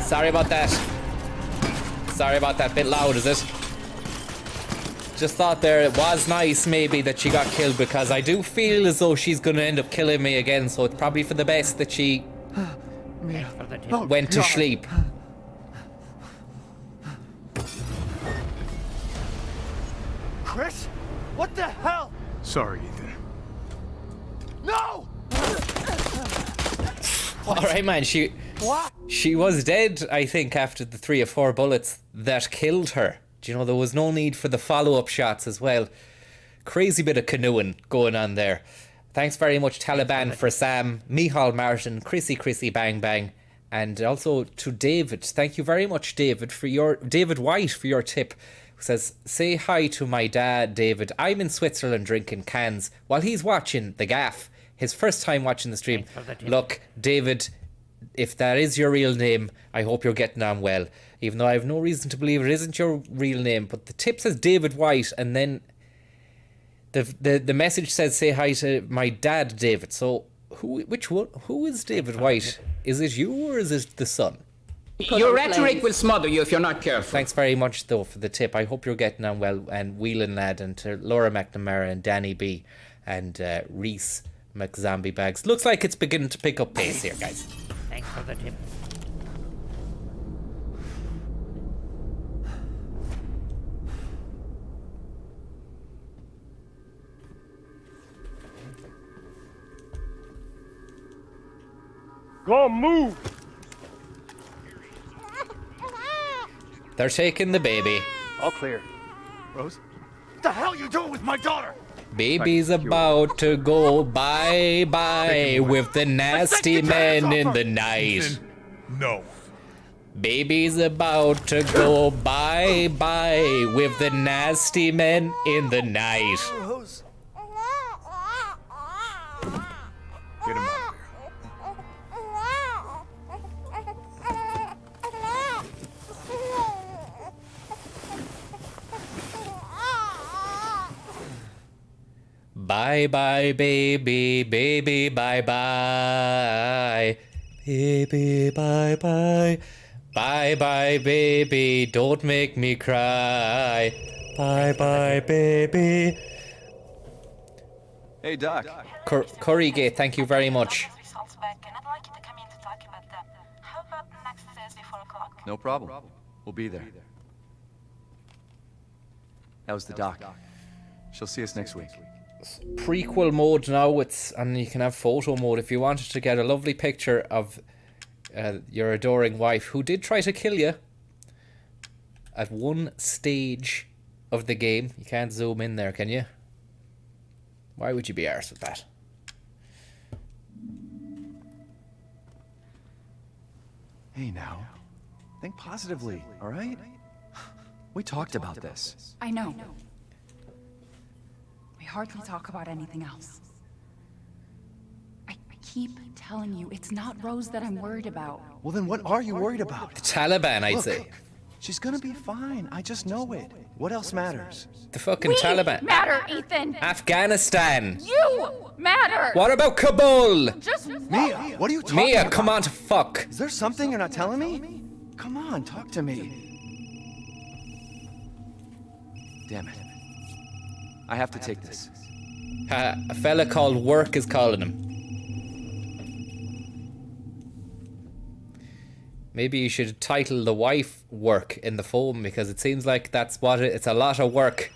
Sorry about that. Sorry about that. Bit loud, is it? Just thought there it was nice maybe that she got killed, because I do feel as though she's going to end up killing me again, so it's probably for the best that she
Mia,
For the tip.
went to sleep.
Chris? What the hell?
Sorry, Ethan.
No!
Alright, man, she was dead, I think, after the 3 or 4 bullets that killed her. Do you know, there was no need for the follow-up shots as well. Crazy bit of canoeing going on there. Thanks very much, Taliban, for Sam, Michal Martin, Chrissy Bang Bang, and also to David. Thank you very much, David, David White, for your tip. Who says, say hi to my dad, David. I'm in Switzerland drinking cans while he's watching The Gaff. His first time watching the stream. Look, David, if that is your real name, I hope you're getting on well. Even though I have no reason to believe it isn't your real name. But the tip says David White, and then the message says, say hi to my dad, David. So which one? Who is David White? Is it you or is it the son?
Your rhetoric will smother you if you're not careful.
Thanks very much, though, for the tip. I hope you're getting on well. And Whelan Lad, and to Laura McNamara, and Danny B, and Reese McZombie Bags. Looks like it's beginning to pick up pace here, guys.
Thanks for the tip.
Go move!
They're taking the baby.
All clear. Rose? What the hell are you doing with my daughter?
Baby's about to go bye-bye with the nasty men in the night.
No.
Baby's about to go bye-bye with the nasty men in the night.
Rose. Get him out of here.
Bye-bye, baby, baby, bye-bye. Baby, bye-bye. Bye-bye, baby, don't make me cry. Bye-bye, baby.
Hey, Doc.
Currygate, thank you very much.
No problem. We'll be there. That was the doc. She'll see us next week.
Prequel mode now, and you can have photo mode if you wanted to get a lovely picture of your adoring wife, who did try to kill you at one stage of the game. You can't zoom in there, can you? Why would you be arsed with that?
Hey, now. Think positively, all right? We talked about this.
I know. We hardly talk about anything else. I keep telling you, it's not Rose that I'm worried about.
Well, then what are you worried about?
The Taliban, I'd
Look,
say.
She's gonna be fine. I just know it. What else matters?
The fucking Taliban.
Matter, Ethan!
Afghanistan.
You matter!
What about Kabul?
Just
Mia, what are you talking
Mia,
about?
come on to fuck.
Is there something you're not telling me? Come on, talk to me. Damn it. I have to take this.
A fella called Work is calling him. Maybe you should title the wife Work in the phone, because it seems like that's what it's a lot of work.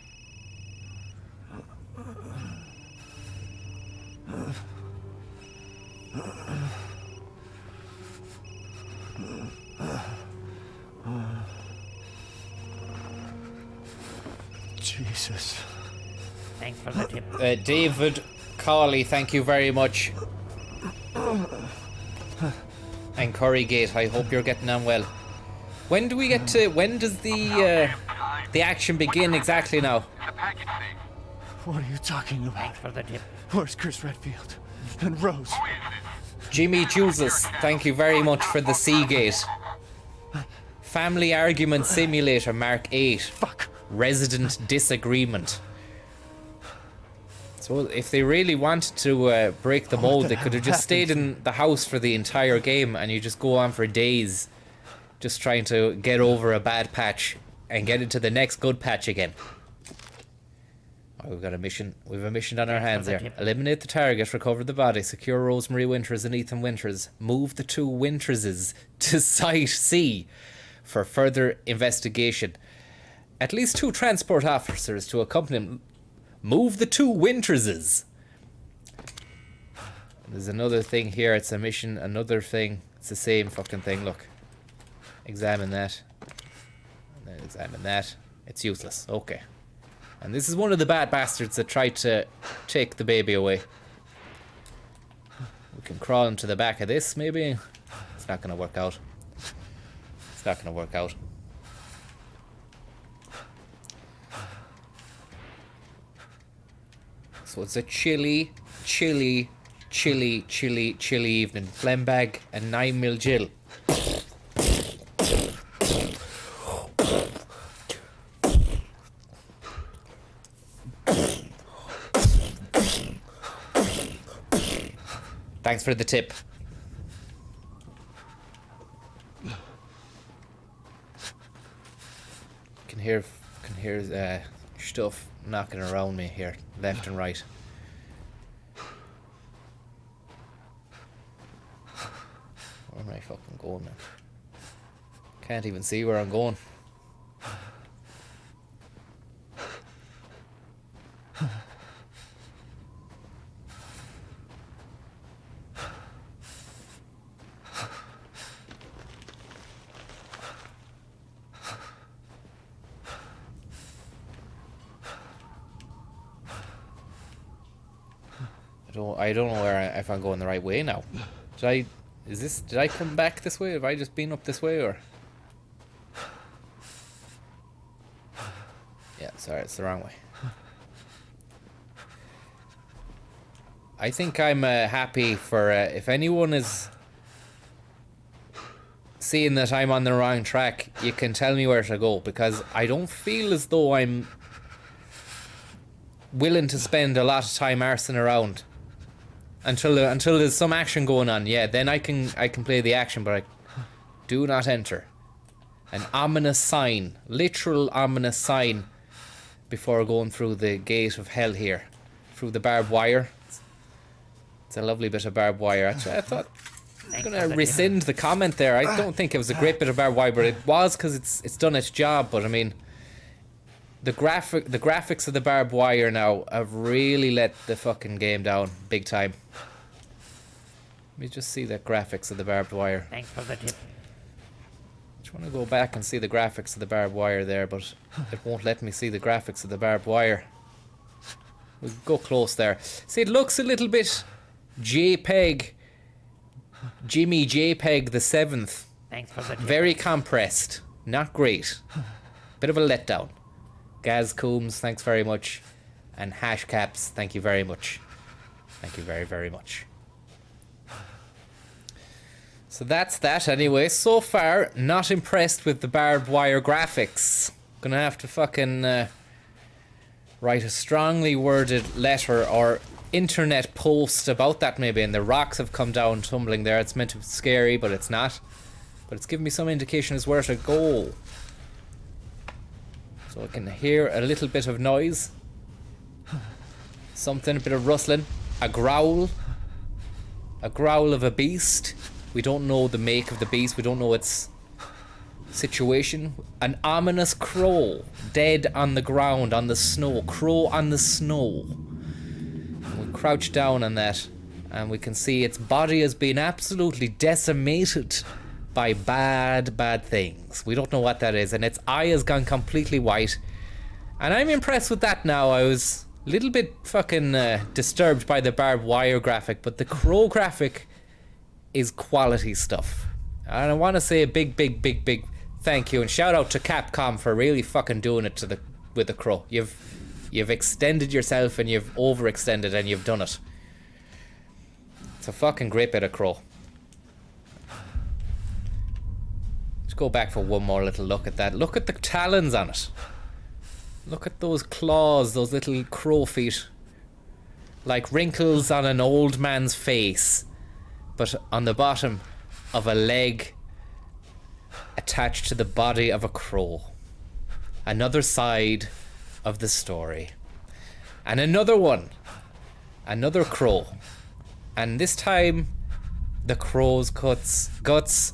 Jesus.
Thanks for the tip.
David Cawley, thank you very much. And Currygate, I hope you're getting on well. When do we get to? When does the action begin exactly now?
What are you talking about?
Thanks for the tip.
Where's Chris Redfield? And Rose?
Jimmy Jesus, thank you very much for the Seagate. Family Argument Simulator Mark 8.
Fuck.
Resident Disagreement. So if they really wanted to break the mold, they could have just stayed in the house for the entire game, and you just go on for days just trying to get over a bad patch and get into the next good patch again. Oh, we've got a mission. We've a mission on our hands there. Eliminate the target, recover the body, secure Rosemary Winters and Ethan Winters, move the two Winterses to Site C for further investigation. At least 2 transport officers to accompany him. Move the 2 Winterses. There's another thing here. It's a mission. Another thing. It's the same fucking thing. Look. Examine that. And then examine that. It's useless. Okay. And this is one of the bad bastards that tried to take the baby away. We can crawl into the back of this, maybe. It's not going to work out. It's not going to work out. So it's a chilly evening. Flembag and 9mm Jill. Thanks for the tip. Can hear stuff knocking around me here, left and right. Where am I fucking going now? Can't even see where I'm going. I don't know if I'm going the right way now. Did I come back this way? Have I just been up this way, or? Yeah, sorry, it's the wrong way. I think I'm happy for if anyone is seeing that I'm on the wrong track, you can tell me where to go, because I don't feel as though I'm willing to spend a lot of time arsing around. Until there's some action going on, yeah, then I can play the action, but I do not enter. An ominous sign, literal ominous sign, before going through the gate of hell here, through the barbed wire. It's a lovely bit of barbed wire. Actually, I thought I'm gonna rescind the comment there. I don't think it was a great bit of barbed wire, but it was because it's done its job. But I mean, the graphics of the barbed wire now have really let the fucking game down big time. Let me just see the graphics of the barbed wire.
Thanks for the tip.
I just want to go back and see the graphics of the barbed wire there, but it won't let me see the graphics of the barbed wire. We'll go close there. See, it looks a little bit JPEG, Jimmy JPEG the 7th.
Thanks for the tip.
Very compressed. Not great. Bit of a letdown. Gaz Coombs, thanks very much. And Hashcaps, thank you very much. Thank you very, very much. So that's that anyway. So far, not impressed with the barbed wire graphics. Gonna have to fucking write a strongly worded letter or internet post about that maybe. And the rocks have come down tumbling there. It's meant to be scary, but it's not. But it's given me some indication as where to go. So I can hear a little bit of noise. Something, a bit of rustling. A growl. A growl of a beast. We don't know the make of the beast. We don't know its situation. An ominous crow. Dead on the ground, on the snow. Crow on the snow. We crouch down on that. And we can see its body has been absolutely decimated by bad things. We don't know what that is. And its eye has gone completely white. And I'm impressed with that now. I was a little bit fucking disturbed by the barbed wire graphic. But the crow graphic is quality stuff. And I want to say a big thank you. And shout out to Capcom for really fucking doing it with the crow. You've extended yourself and you've overextended and you've done it. It's a fucking great bit of crow. Let's go back for one more little look at that. Look at the talons on it. Look at those claws, those little crow feet. Like wrinkles on an old man's face. But on the bottom of a leg attached to the body of a crow. Another side of the story. And another one. Another crow. And this time, the crow's guts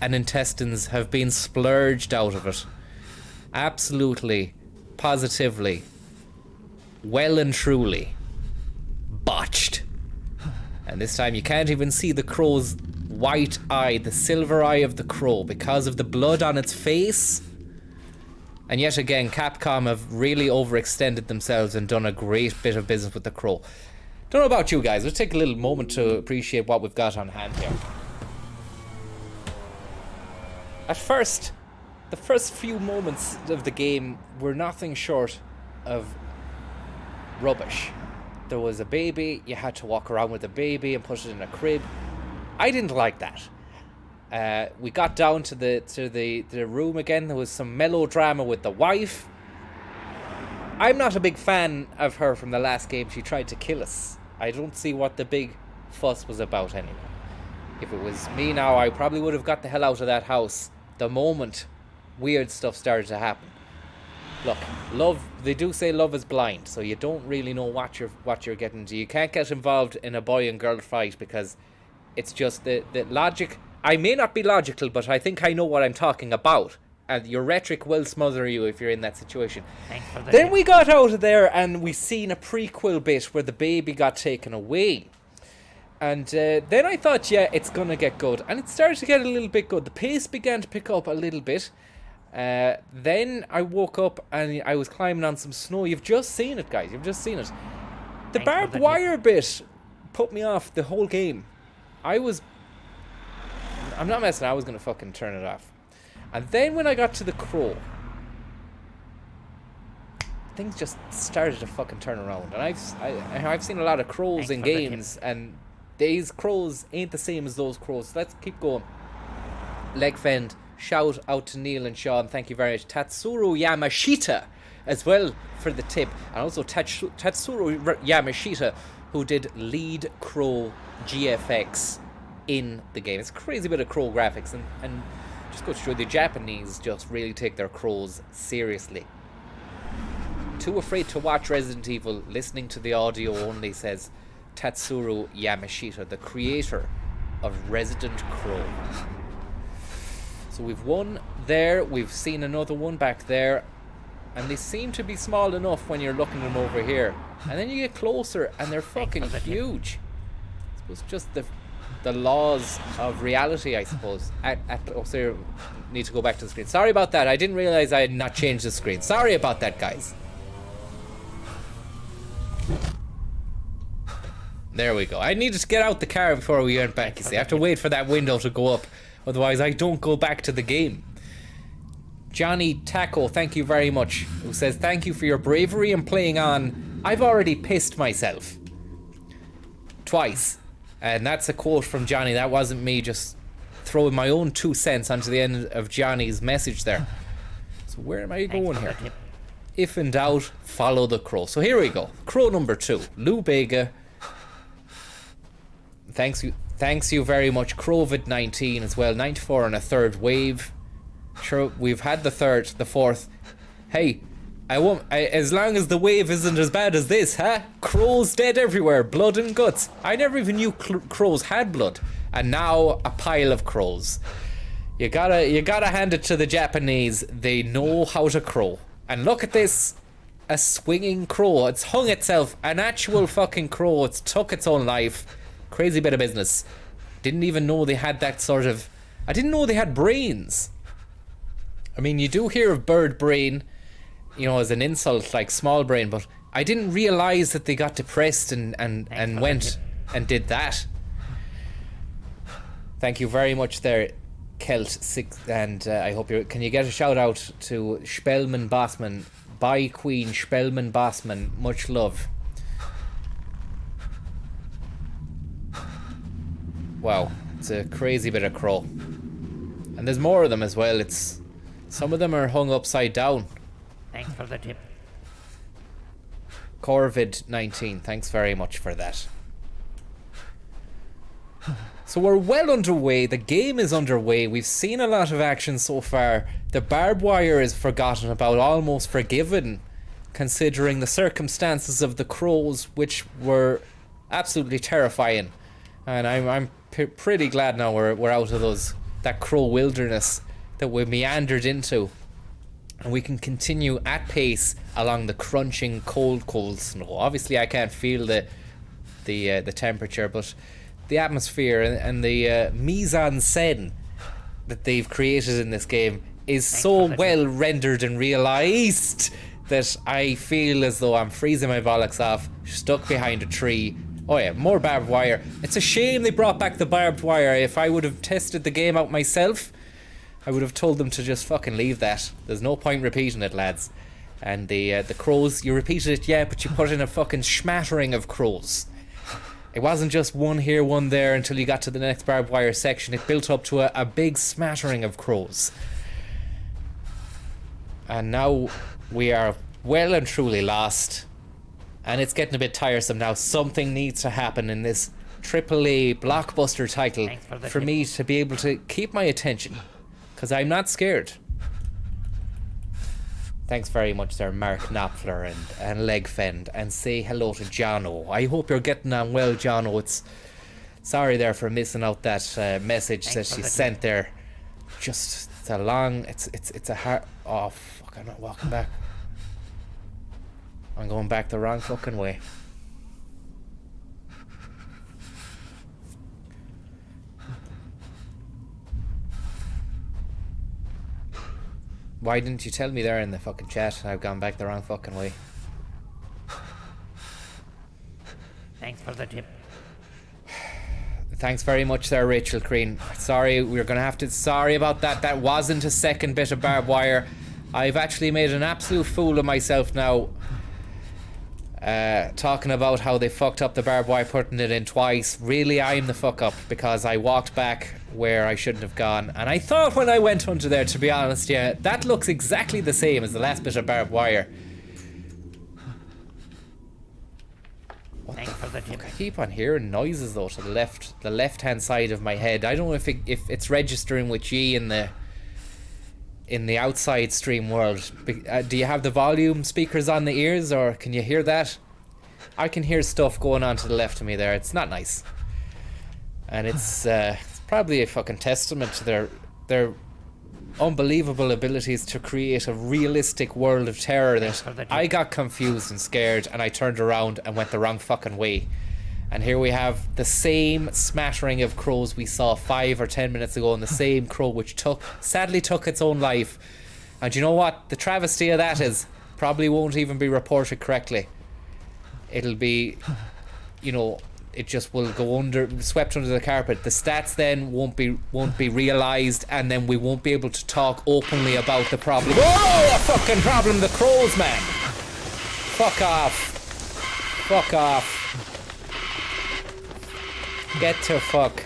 and intestines have been splurged out of it. Absolutely, positively, well and truly botched. And this time you can't even see the crow's white eye, the silver eye of the crow, because of the blood on its face. And yet again, Capcom have really overextended themselves and done a great bit of business with the crow. Don't know about you guys, let's take a little moment to appreciate what we've got on hand here. At first, the first few moments of the game were nothing short of rubbish. There was a baby, you had to walk around with the baby and put it in a crib. I didn't like that. We got down to the room again. There was some melodrama with the wife. I'm not a big fan of her from the last game. She tried to kill us. I don't see what the big fuss was about anymore. If it was me now, I probably would have got the hell out of that house the moment weird stuff started to happen. Look, love, they do say love is blind, so you don't really know what you're getting into. You can't get involved in a boy and girl fight because it's just the logic. I may not be logical, but I think I know what I'm talking about. And your rhetoric will smother you if you're in that situation. Then we got out of there and we seen a prequel bit where the baby got taken away. And then I thought, yeah, it's going to get good. And it started to get a little bit good. The pace began to pick up a little bit. Then I woke up and I was climbing on some snow. You've just seen it, guys. You've just seen it. The barbed wire bit put me off the whole game. I'm not messing. I was going to fucking turn it off. And then when I got to the crow, things just started to fucking turn around. And I've seen a lot of crows in games, and these crows ain't the same as those crows. So let's keep going. Legfend, shout out to Neil and Sean. Thank you very much. Tatsuro Yamashita as well for the tip. And also Tatsuro Yamashita, who did lead crow GFX in the game. It's a crazy bit of crow graphics, and just goes through the Japanese just really take their crows seriously. Too afraid to watch Resident Evil, listening to the audio only, says Tatsuro Yamashita, the creator of Resident Crow. So we've one there, we've seen another one back there, and they seem to be small enough when you're looking at them over here. And then you get closer and they're fucking huge. I suppose just the laws of reality, I suppose. So need to go back to the screen. Sorry about that. I didn't realize I had not changed the screen. Sorry about that, guys. There we go. I needed to get out the car before we went back. You see, I have to wait for that window to go up. Otherwise, I don't go back to the game. Johnny Taco, thank you very much. Who says, thank you for your bravery in playing on I've already pissed myself. Twice. And that's a quote from Johnny. That wasn't me just throwing my own 2 cents onto the end of Johnny's message there. So where am I going here? If in doubt, follow the crow. So here we go. Crow number 2. Lou Bega. Thanks you very much. Crovid19 as well. 94 on a third wave. Sure, we've had the third, the fourth. Hey, as long as the wave isn't as bad as this, huh? Crows dead everywhere, blood and guts. I never even knew crows had blood, and now a pile of crows. You gotta hand it to the Japanese. They know how to crow. And look at this, a swinging crow. It's hung itself, an actual fucking crow. It's took its own life. Crazy bit of business. Didn't even know they had that sort of. I didn't know they had brains. I mean, you do hear of bird brain, you know, as an insult, like small brain, but I didn't realize that they got depressed and went and did that. Thank you very much there, Kelt6, and I hope you can you get a shout out to Spellman Bossman, by Queen Spellman Bossman, much love. Wow, it's a crazy bit of crow. And there's more of them as well. Some of them are hung upside down.
Thanks for the tip.
Corvid19, thanks very much for that. So we're well underway. The game is underway. We've seen a lot of action so far. The barbed wire is forgotten about, almost forgiven, considering the circumstances of the crows, which were absolutely terrifying. And I'm pretty glad now we're out of that crow wilderness that we meandered into, and we can continue at pace along the crunching cold snow. Obviously I can't feel the temperature, but the atmosphere and the mise-en-scène that they've created in this game is so well rendered and realised that I feel as though I'm freezing my bollocks off, stuck behind a tree. Oh yeah, more barbed wire. It's a shame they brought back the barbed wire. If I would have tested the game out myself, I would have told them to just fucking leave that. There's no point repeating it, lads. And the crows, you repeated it, yeah, but you put in a fucking smattering of crows. It wasn't just one here, one there until you got to the next barbed wire section. It built up to a big smattering of crows. And now we are well and truly lost. And it's getting a bit tiresome now. Something needs to happen in this AAA blockbuster title for me to be able to keep my attention. Because I'm not scared. Thanks very much there, Mark Knopfler and Legfend. And say hello to Jono. I hope you're getting on well, Jono. Sorry there for missing out that message that you sent there. Just, it's a long, it's a hard, oh fuck, I'm not walking back. I'm going back the wrong fucking way. Why didn't you tell me there in the fucking chat? I've gone back the wrong fucking way.
Thanks for the tip.
Thanks very much there, Rachel Crean. Sorry, we're gonna have to... Sorry about that. That wasn't a second bit of barbed wire. I've actually made an absolute fool of myself now. Talking about how they fucked up the barbed wire, putting it in twice. Really, I'm the fuck up, because I walked back where I shouldn't have gone. And I thought when I went under there, to be honest, yeah, that looks exactly the same as the last bit of barbed wire. What the fuck? I keep on hearing noises though to the left-hand side of my head. I don't know if it's registering with ye in the outside stream world. Do you have the volume speakers on the ears, or can you hear that? I can hear stuff going on to the left of me there. It's not nice. And it's probably a fucking testament to their unbelievable abilities to create a realistic world of terror that I got confused and scared, and I turned around and went the wrong fucking way. And here we have the same smattering of crows we saw 5 or 10 minutes ago, and the same crow which sadly took its own life. And you know what? The travesty of that is probably won't even be reported correctly. It'll be, you know, it just will go swept under the carpet. The stats then won't be realised, and then we won't be able to talk openly about the problem. Oh, a fucking problem! The crows, man. Fuck off. Fuck off. Get to fuck.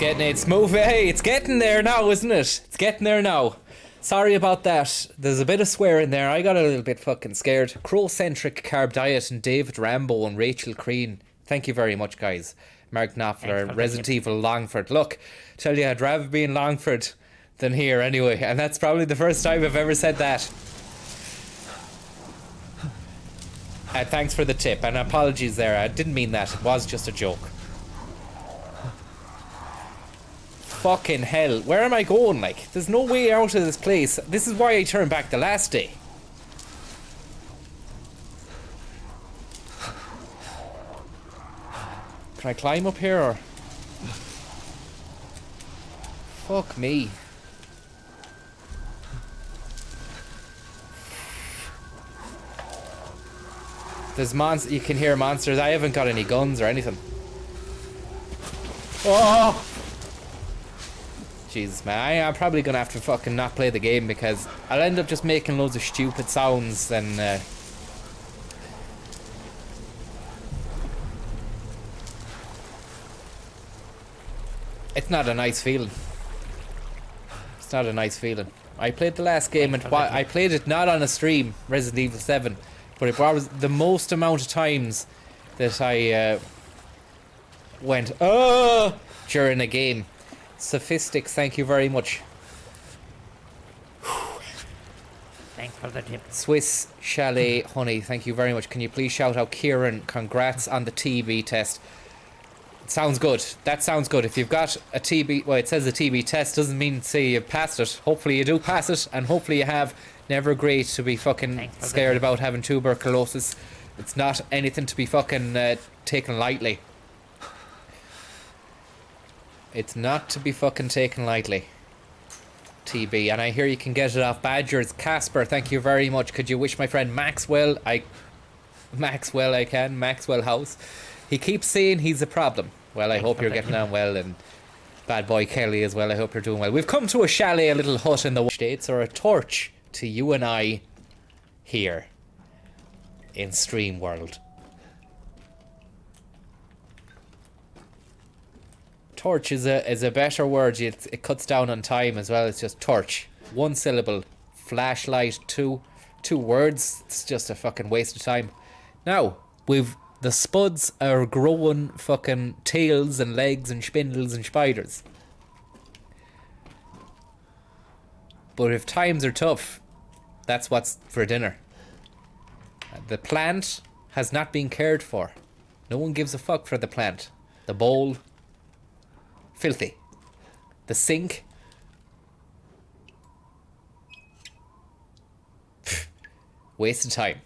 It's moving. Hey, it's getting there now, isn't it? It's getting there now. Sorry about that. There's a bit of swearing there. I got a little bit fucking scared. Crow-centric carb diet and David Rambo and Rachel Crean. Thank you very much, guys. Mark Knopfler, Resident Evil Longford. Look, tell you, I'd rather be in Longford than here anyway, and that's probably the first time I've ever said that. Thanks for the tip, and apologies there. I didn't mean that. It was just a joke. Fucking hell. Where am I going, like? There's no way out of this place. This is why I turned back the last day. Can I climb up here, or...? Fuck me. There's you can hear monsters. I haven't got any guns or anything. Oh! Jesus, man. I am probably gonna have to fucking not play the game because I'll end up just making loads of stupid sounds and it's not a nice feeling. It's not a nice feeling. I played the last game and I played it not on a stream, Resident Evil 7. But it was the most amount of times that I went during a game. Sophistics, thank you very much.
Thanks for the tip.
Swiss Chalet Honey, thank you very much. Can you please shout out Kieran? Congrats on the TB test. It sounds good. That sounds good. If you've got a TB, well, it says a TB test, doesn't mean say you passed it. Hopefully you do pass it, and hopefully you have. Never great to be fucking scared about having tuberculosis. It's not anything to be fucking taken lightly. It's not to be fucking taken lightly. TB, and I hear you can get it off Badgers. Casper, thank you very much. Could you wish my friend Maxwell I can. Maxwell House. He keeps saying he's a problem. Well, I hope you're getting on well, and bad boy Kelly as well. I hope you're doing well. We've come to a chalet, a little hut in the States, or a torch to you and I here in Stream World. Torch is a better word. It cuts down on time as well. It's just torch. One syllable. Flashlight. Two words. It's just a fucking waste of time. Now, the spuds are growing fucking tails and legs and spindles and spiders. But if times are tough, that's what's for dinner. The plant has not been cared for. No one gives a fuck for the plant. The bowl, filthy. The sink, waste of time.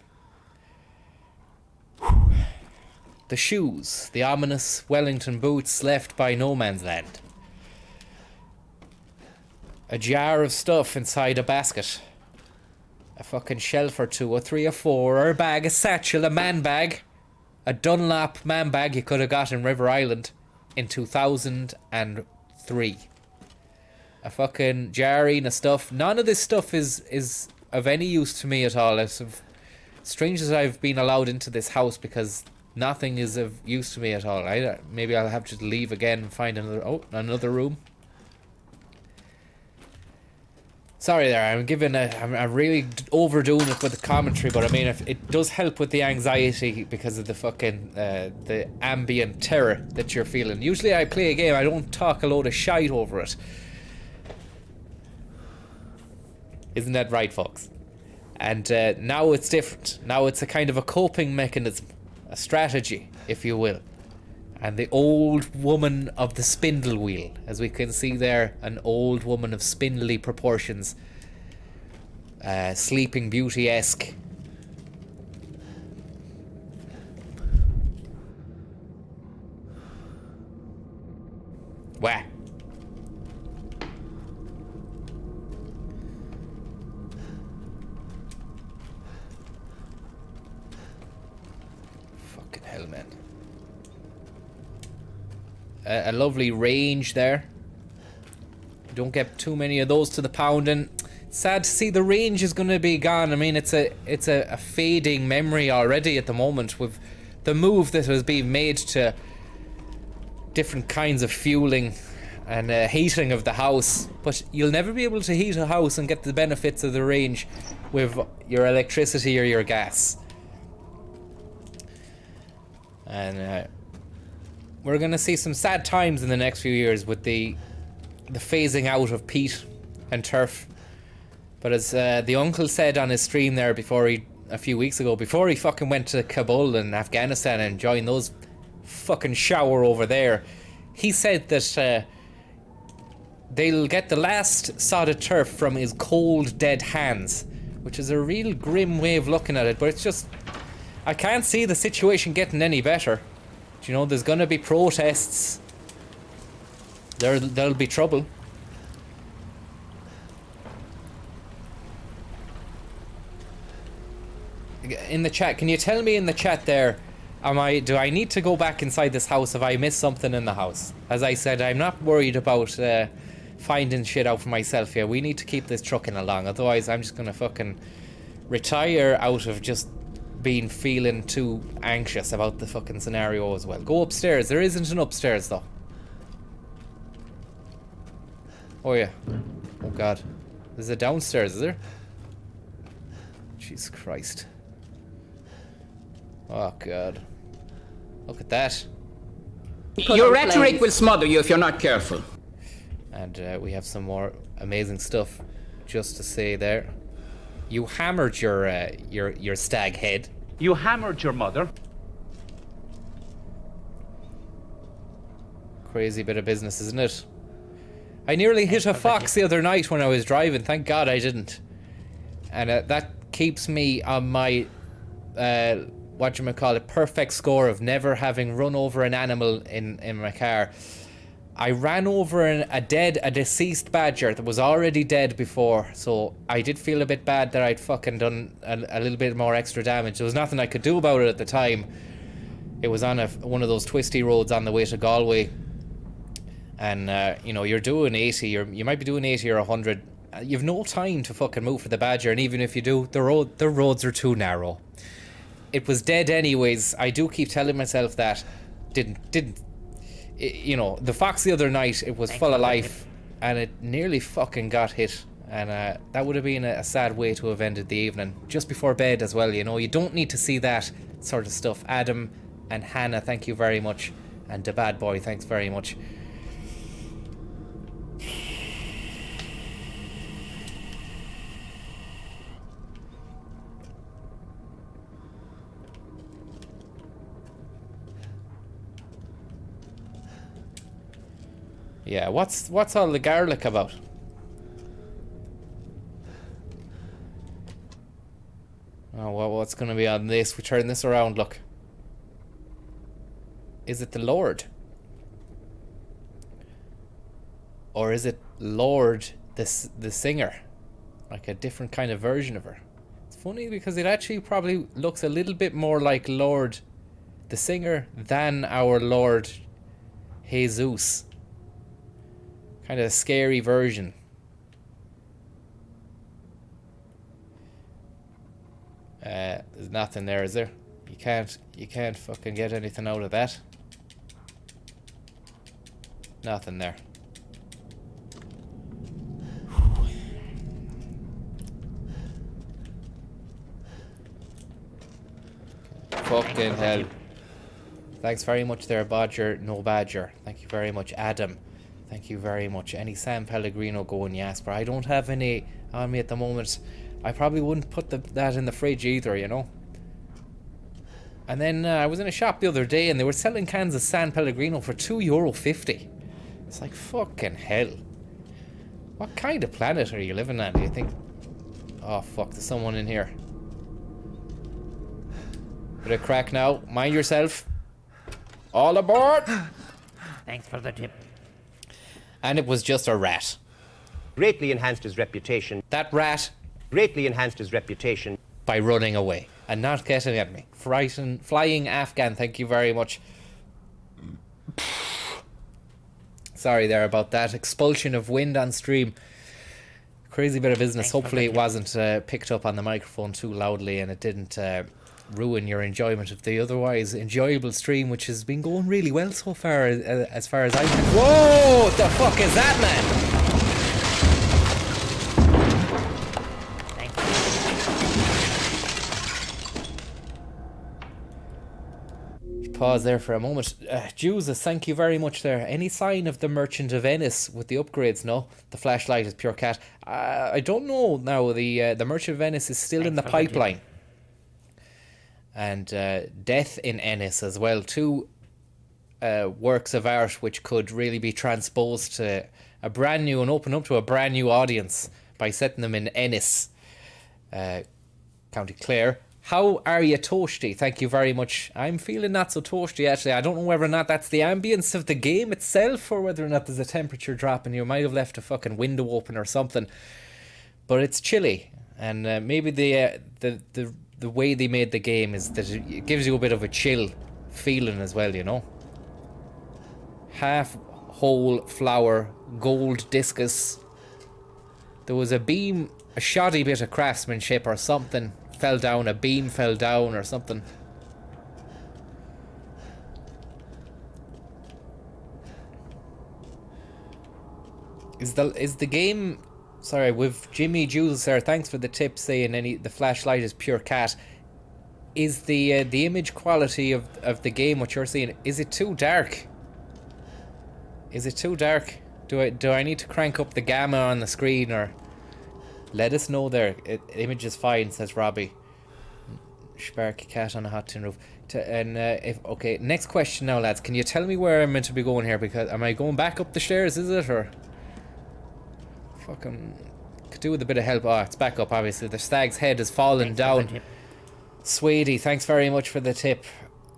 The shoes, the ominous Wellington boots left by no man's land. A jar of stuff inside a basket. A fucking shelf or two, or three or four, or a bag, a satchel, a man bag. A Dunlop man bag you could have got in River Island in 2003. A fucking jarring of stuff. None of this stuff is of any use to me at all. It's strange that I've been allowed into this house because nothing is of use to me at all. Maybe I'll have to leave again and find another room. Sorry there, I'm really overdoing it with the commentary, but I mean, it does help with the anxiety because of the fucking, the ambient terror that you're feeling. Usually I play a game, I don't talk a load of shite over it. Isn't that right, folks? And now it's different. Now it's a kind of a coping mechanism, a strategy, if you will. And the old woman of the spindle wheel, as we can see there, an old woman of spindly proportions, Sleeping Beauty-esque. Wah. Fucking hell, man. A lovely range there. You don't get too many of those to the pound, and sad to see the range is going to be gone. I mean, it's a fading memory already at the moment with the move that has been made to different kinds of fueling and heating of the house. But you'll never be able to heat a house and get the benefits of the range with your electricity or your gas. And we're going to see some sad times in the next few years with the phasing out of peat and turf. But as the uncle said on his stream there a few weeks ago, before he fucking went to Kabul in Afghanistan and joined those fucking shower over there, he said that they'll get the last sodded turf from his cold, dead hands, which is a real grim way of looking at it. But it's just, I can't see the situation getting any better. Do you know, there's gonna be protests. There'll be trouble. In the chat, can you tell me in the chat there, do I need to go back inside this house if I miss something in the house? As I said, I'm not worried about finding shit out for myself here. We need to keep this trucking along, otherwise I'm just gonna fucking retire out of just feeling too anxious about the fucking scenario as well. Go upstairs. There isn't an upstairs though. Oh yeah. Oh god. There's a downstairs, is there? Jesus Christ. Oh god. Look at that.
Your rhetoric will smother you if you're not careful.
And we have some more amazing stuff just to say there. You hammered your stag head.
You hammered your mother.
Crazy bit of business, isn't it? I nearly hit a fox the other night when I was driving. Thank God I didn't. And that keeps me on my perfect score of never having run over an animal in my car. I ran over a deceased badger that was already dead before, so I did feel a bit bad that I'd fucking done a little bit more extra damage. There was nothing I could do about it at the time. It was on one of those twisty roads on the way to Galway, and you know, you're doing 80, you might be doing 80 or 100. You've no time to fucking move for the badger, and even if you do, the roads are too narrow. It was dead anyways. I do keep telling myself that. You know, the fox the other night, it was full of life, and it nearly fucking got hit, and that would have been a sad way to have ended the evening. Just before bed as well, you know, you don't need to see that sort of stuff. Adam and Hannah, thank you very much, and the bad boy, thanks very much. Yeah, what's all the garlic about? Oh, well, what's going to be on this? We turn this around, look. Is it the Lord? Or is it Lord, the singer? Like a different kind of version of her. It's funny because it actually probably looks a little bit more like Lord, the singer, than our Lord Jesus. Kind of a scary version. There's nothing there, is there? You can't fucking get anything out of that. Nothing there. Fucking hell. Thanks very much there, Bodger. No Badger. Thank you very much, Adam. Thank you very much. Any San Pellegrino going, Jasper? I don't have any on me at the moment. I probably wouldn't put that in the fridge either, you know. And then I was in a shop the other day and they were selling cans of San Pellegrino for €2.50. It's like, fucking hell. What kind of planet are you living on, do you think? Oh, fuck, there's someone in here. Bit of crack now. Mind yourself. All aboard!
Thanks for the tip.
And it was just a rat.
Greatly enhanced his reputation.
That rat
greatly enhanced his reputation
by running away and not getting at me. Flying Afghan, thank you very much. Sorry there about that. Expulsion of wind on stream. Crazy bit of business. Hopefully it wasn't picked up on the microphone too loudly and it didn't ruin your enjoyment of the otherwise enjoyable stream, which has been going really well so far, as far as I can. Whoa! What the fuck is that, man?
Thank you.
pause there for a moment. Jesus, thank you very much there. Any sign of the Merchant of Venice with the upgrades? No, the flashlight is pure cat. I don't know now. The Merchant of Venice is still in the pipeline. And Death in Ennis as well. Two works of art which could really be transposed to a brand new and open up to a brand new audience by setting them in Ennis, County Clare. How are you, Toasty? Thank you very much. I'm feeling not so toasty, actually. I don't know whether or not that's the ambience of the game itself or whether or not there's a temperature drop and you might have left a fucking window open or something. But it's chilly. And maybe the way they made the game is that it gives you a bit of a chill feeling as well, you know? Half whole flower, gold discus. There was a beam, a shoddy bit of craftsmanship or something fell down, a beam fell down or something. Is the game, sorry, with Jimmy Jules there, thanks for the tip saying the flashlight is pure cat. Is the image quality of the game, what you're seeing, is it too dark? Is it too dark? Do I need to crank up the gamma on the screen, or let us know there. Image is fine, says Robbie. Sparky cat on a hot tin roof. Okay, next question now, lads. Can you tell me where I'm meant to be going here? Because am I going back up the stairs? Is it, or fucking could do with a bit of help? Oh, it's back up. Obviously, the stag's head has fallen down. Swady, thanks very much for the tip.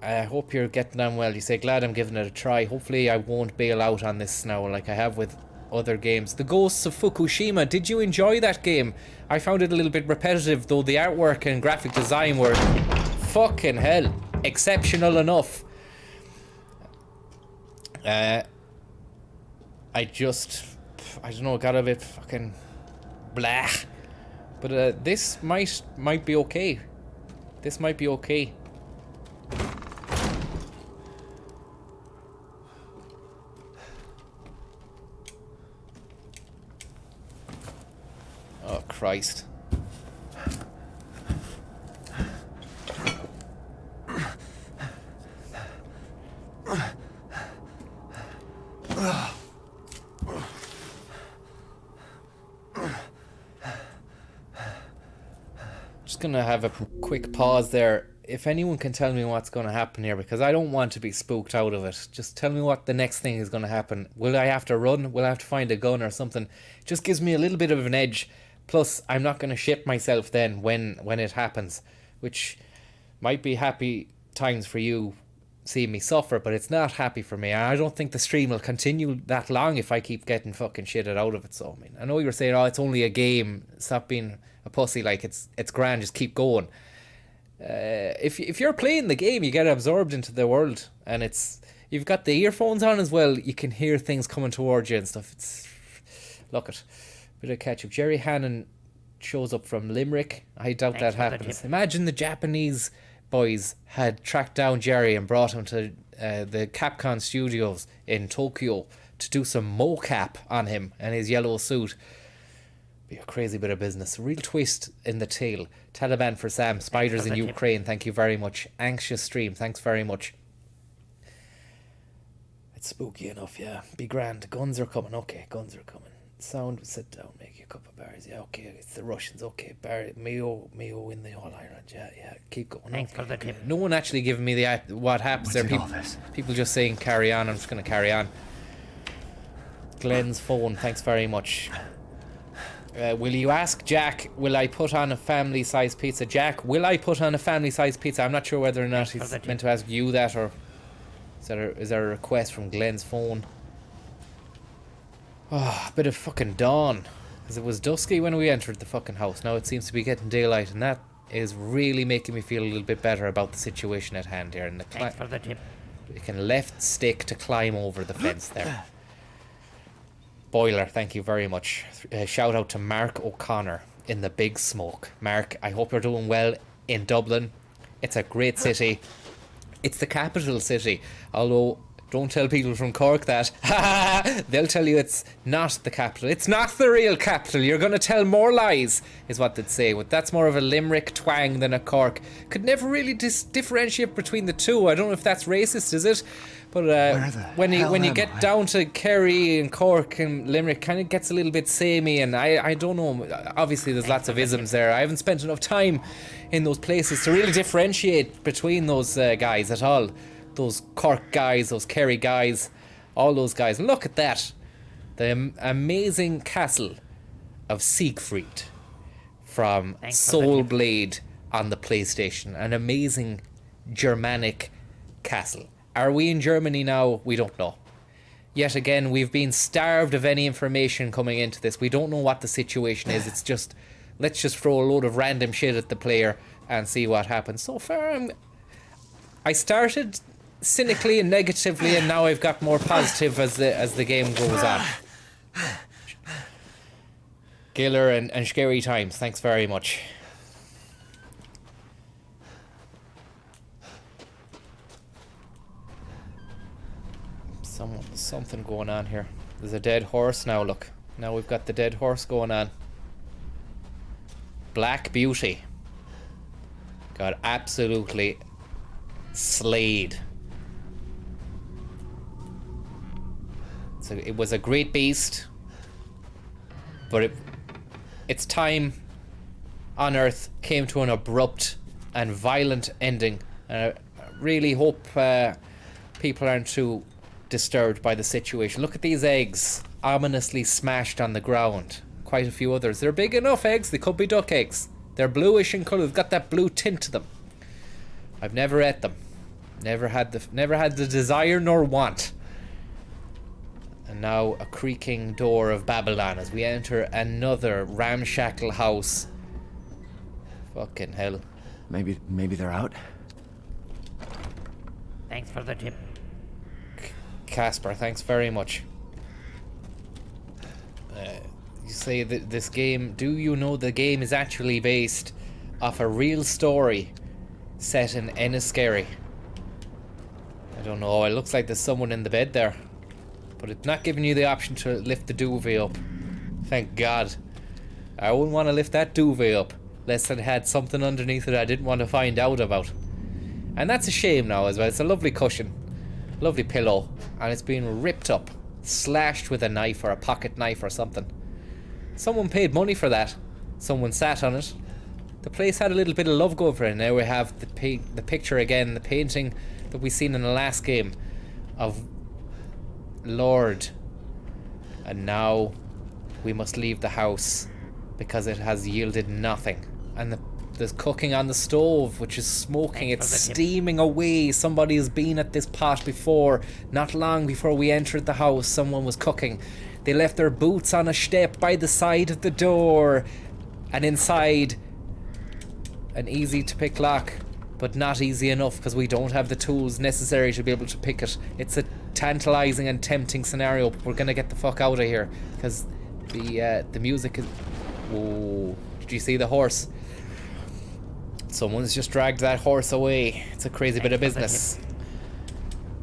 I hope you're getting on well. You say, glad I'm giving it a try. Hopefully I won't bail out on this now like I have with other games. The Ghosts of Fukushima, did you enjoy that game? I found it a little bit repetitive, though the artwork and graphic design were fucking hell exceptional enough. I don't know, got a bit fucking blah. But this might be okay. This might be okay. Oh, Christ. Just gonna have a quick pause there. If anyone can tell me what's going to happen here, because I don't want to be spooked out of it. Just tell me what the next thing is going to happen. Will I have to run? Will I have to find a gun or something? It just gives me a little bit of an edge. Plus, I'm not going to shit myself then when it happens, which might be happy times for you seeing me suffer, but it's not happy for me. I don't think the stream will continue that long if I keep getting fucking shitted out of it. So, I mean, I know you were saying, oh, it's only a game. Stop being a pussy, like it's grand, just keep going. If you're playing the game, you get absorbed into the world, and you've got the earphones on as well. You can hear things coming towards you and stuff. Look at bit of catch up. Jerry Hannon shows up from Limerick. I doubt that happens. Imagine the Japanese boys had tracked down Jerry and brought him to the Capcom studios in Tokyo to do some mocap on him and his yellow suit. Be a crazy bit of business. Real twist in the tale. Taliban for Sam. Spiders in Ukraine. Thank you very much. Anxious stream. Thanks very much. It's spooky enough, yeah. Be grand. Guns are coming. Okay, guns are coming. Sound, sit down, make you a cup of bars. Yeah, okay, it's the Russians. Okay, Mayo in the All Ireland. Yeah, keep going.
Thanks for the tip.
No one actually giving me what happens there. People just saying carry on. I'm just going to carry on. Glenn's phone. Thanks very much. Will you ask Jack, will I put on a family-sized pizza? Jack, will I put on a family-sized pizza? I'm not sure whether or not he's meant to ask you that, or is there a request from Glenn's phone? Oh, a bit of fucking dawn. Because it was dusky when we entered the fucking house. Now it seems to be getting daylight, and that is really making me feel a little bit better about the situation at hand here. And
Thanks for the tip.
We can left stick to climb over the fence there. Boiler, thank you very much. Shout out to Mark O'Connor in the Big Smoke. Mark, I hope you're doing well in Dublin. It's a great city. It's the capital city, although Don't tell people from Cork that. They'll tell you it's not the capital. It's not the real capital. You're going to tell more lies, is what they'd say. But that's more of a Limerick twang than a Cork. Could never really differentiate between the two. I don't know if that's racist, is it? But when you get down to Kerry and Cork and Limerick, kind of gets a little bit samey. And I don't know. Obviously, there's lots of isms there. I haven't spent enough time in those places to really differentiate between those guys at all. Those Cork guys, those Kerry guys, all those guys. And look at that. The amazing castle of Siegfried from Soul Blade on the PlayStation. An amazing Germanic castle. Are we in Germany now? We don't know. Yet again, we've been starved of any information coming into this. We don't know what the situation is. It's just, let's just throw a load of random shit at the player and see what happens. So far, I started cynically and negatively, and now I've got more positive as the game goes on. Giller and Scary Times, thanks very much. Something going on here. There's a dead horse now, look. Now we've got the dead horse going on. Black Beauty got absolutely slayed. So it was a great beast, but its time on Earth came to an abrupt and violent ending. And I really hope people aren't too disturbed by the situation. Look at these eggs ominously smashed on the ground. Quite a few others. They're big enough eggs. They could be duck eggs. They're bluish in colour. They've got that blue tint to them. I've never ate them. Never had the desire nor want. And now a creaking door of Babylon as we enter another ramshackle house. Fucking hell.
Maybe they're out.
Thanks for the tip.
Casper, thanks very much. You say that this game, do you know the game is actually based off a real story set in Enniskerry? I don't know, it looks like there's someone in the bed there. But it's not giving you the option to lift the duvet up. Thank God. I wouldn't want to lift that duvet up lest it had something underneath it I didn't want to find out about. And that's a shame now as well. It's a lovely cushion. Lovely pillow. And it's been ripped up. Slashed with a knife or a pocket knife or something. Someone paid money for that. Someone sat on it. The place had a little bit of love going for it. And now we have the picture again. The painting that we seen in the last game of Lord. And now we must leave the house because it has yielded nothing. And there's cooking on the stove, which is smoking. It's steaming away. Somebody has been at this pot before. Not long before we entered the house, someone was cooking. They left their boots on a step by the side of the door. And inside, an easy to pick lock, but not easy enough because we don't have the tools necessary to be able to pick it. It's a tantalizing and tempting scenario, but we're gonna get the fuck out of here because the music is... Whoa. Did you see the horse? Someone's just dragged that horse away. It's a crazy bit of business.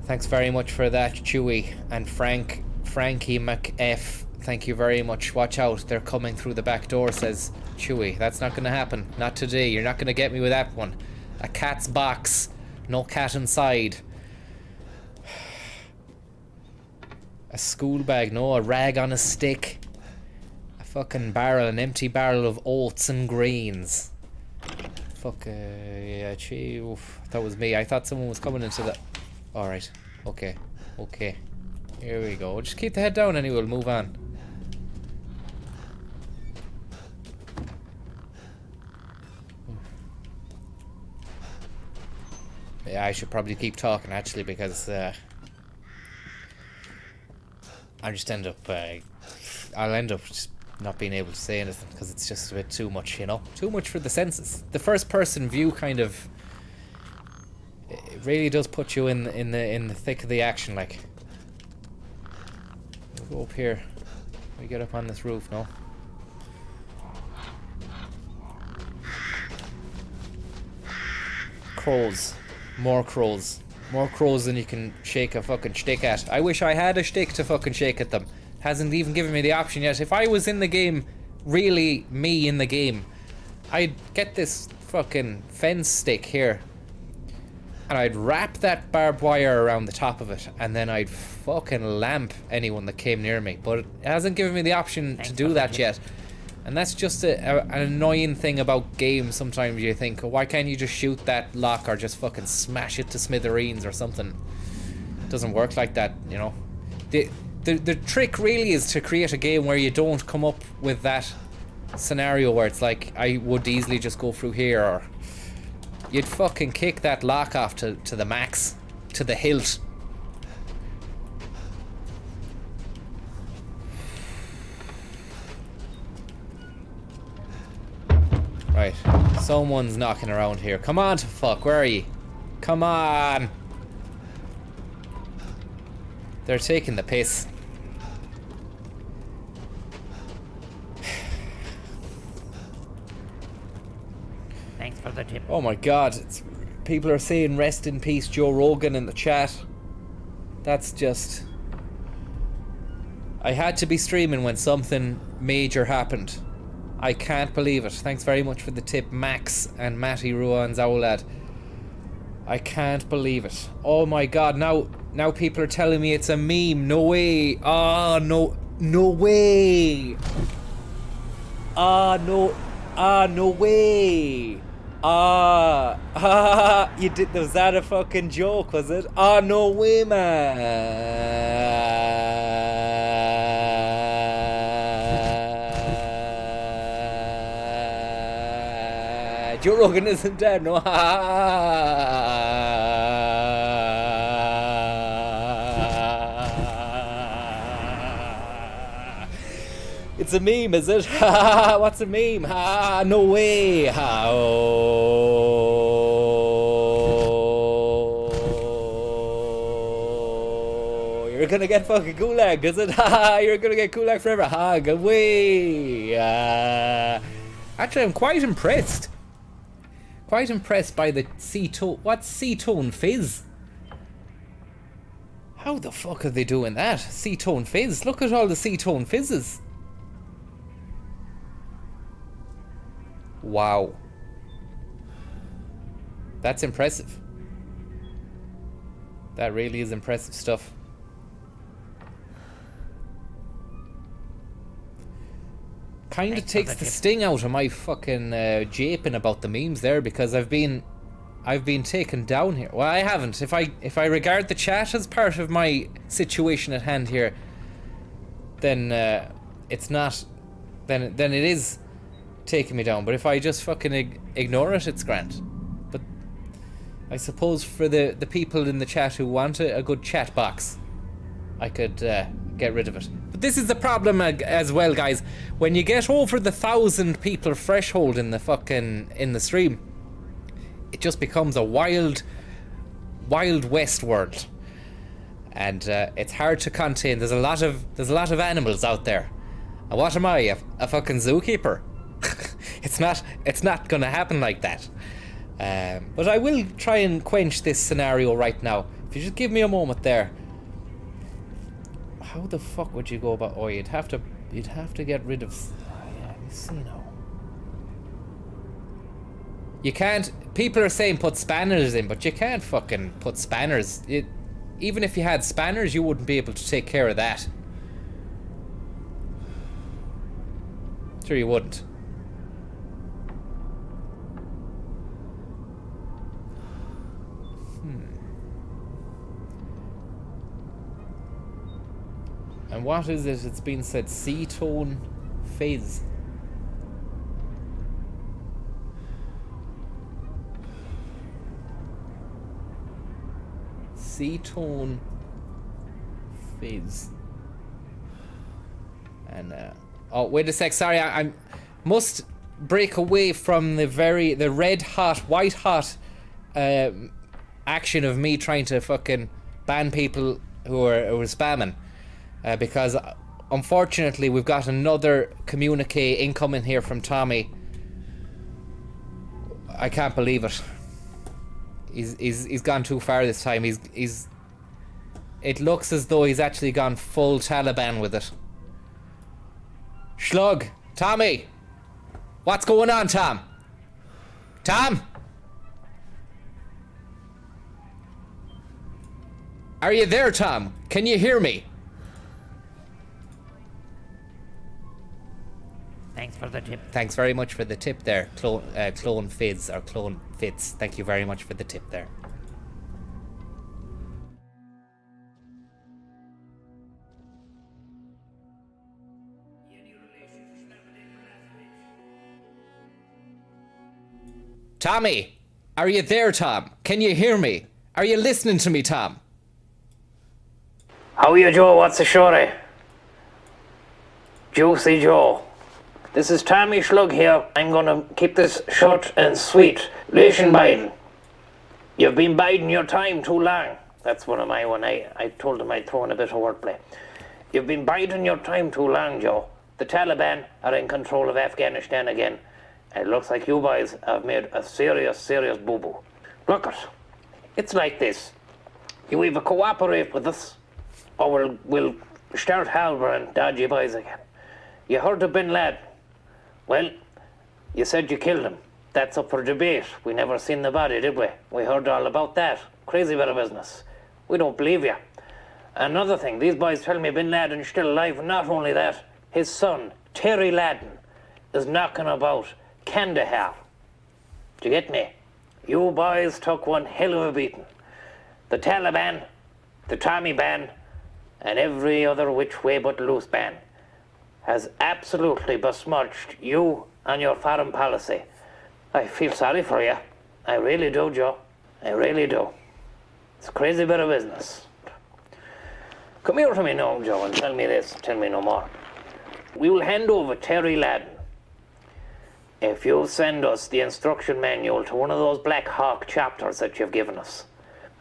Thanks very much for that, Chewy. And Frankie McF, thank you very much. Watch out, they're coming through the back door, says Chewy. That's not gonna happen. Not today. You're not gonna get me with that one. A cat's box. No cat inside. A school bag. No, a rag on a stick. A fucking barrel. An empty barrel of oats and grains. Fuck, yeah, gee, oof. That was me. I thought someone was coming into the... Alright. Okay. Okay. Here we go. Just keep the head down anyway. We'll move on. Yeah, I should probably keep talking actually because I just end up I'll end up just not being able to say anything because it's just a bit too much, you know, too much for the senses. The first person view kind of, it really does put you in the thick of the action. Like, we'll go up here. We get up on this roof, no? Crows. More crows.
More crows than you can shake a fucking stick at. I wish I had a stick to fucking shake at them. Hasn't even given me the option yet. If I was in the game, really me in the game, I'd get this fucking fence stick here and I'd wrap that barbed wire around the top of it, and then I'd fucking lamp anyone that came near me. But it hasn't given me the option to do that yet. And that's just an annoying thing about games. Sometimes you think, why can't you just shoot that lock or just fucking smash it to smithereens or something? It doesn't work like that, you know. The trick really is to create a game where you don't come up with that scenario where it's like, I would easily just go through here, or you'd fucking kick that lock off to the max, to the hilt. Right, someone's knocking around here. Come on to fuck, where are you? Come on! They're taking the piss.
Thanks for the tip.
Oh my god, people are saying rest in peace Joe Rogan in the chat. That's just... I had to be streaming when something major happened. I can't believe it. Thanks very much for the tip, Max and Matty Ruan's Owlad. I can't believe it. Oh my god, now people are telling me it's a meme. No way. Ah, no way. No way. You did, was that a fucking joke, was it? No way, man. Joe Rogan isn't dead, no. It's a meme, is it? What's a meme? No way. You're gonna get fucking gulag, is it? You're gonna get gulag forever. Go away. Actually, I'm quite impressed. Quite impressed by the C-tone. What's C-tone fizz? How the fuck are they doing that? C-tone fizz. Look at all the C-tone fizzes. Wow. That's impressive. That really is impressive stuff. Kind of takes the sting out of my fucking japing about the memes there, because I've been taken down here. Well, I haven't. If I regard the chat as part of my situation at hand here, then it's not. Then it is taking me down. But if I just fucking ignore it, it's grand. But I suppose for the people in the chat who want a good chat box, I could get rid of it. But this is the problem as well, guys. When you get over the 1,000 people threshold in the stream, it just becomes a wild west world, and it's hard to contain. There's a lot of animals out there. And what am I, a fucking zookeeper? It's not gonna happen like that. But I will try and quench this scenario right now. If you just give me a moment there. How the fuck would you go about? Oh, you'd have to get rid of. Yeah, let me see now. You can't. People are saying put spanners in, but you can't fucking put spanners. Even if you had spanners, you wouldn't be able to take care of that. Sure, you wouldn't. And what is it? It's been said C-tone fizz. C-tone fizz. And oh, wait a sec. Sorry, I must break away from the red hot, white hot action of me trying to fucking ban people who are spamming. Because unfortunately we've got another communique incoming here from Tommy. I can't believe it. He's gone too far this time. He's. It looks as though he's actually gone full Taliban with it. Slug, Tommy, what's going on, Tom? Tom, are you there, Tom? Can you hear me?
Thanks for the tip.
Thanks very much for the tip there, Clone Fizz or Clone Fitz. Thank you very much for the tip there. Tommy, are you there, Tom? Can you hear me? Are you listening to me, Tom?
How are you, Joe? What's the story? Juicy Joe. This is Tommy Slug here. I'm gonna keep this short and sweet. Listen, Biden. You've been biding your time too long. That's one of my one. I told him I'd throw in a bit of wordplay. You've been biding your time too long, Joe. The Taliban are in control of Afghanistan again. It looks like you boys have made a serious boo-boo. Look it. It's like this. You either cooperate with us, or we'll start harbouring dodgy boys again. You heard of Bin Laden? Well, you said you killed him. That's up for debate. We never seen the body, did we? We heard all about that. Crazy bit of business. We don't believe you. Another thing, these boys tell me Bin Laden's still alive, and not only that, his son, Terry Laden, is knocking about Kandahar. Do you get me? You boys took one hell of a beating. The Taliban, the Tommy ban, and every other which way but loose ban has absolutely besmirched you and your foreign policy. I feel sorry for you. I really do, Joe. I really do. It's a crazy bit of business. Come here to me now, Joe, and tell me this. Tell me no more. We will hand over Terry Laden if you send us the instruction manual to one of those Black Hawk chapters that you've given us.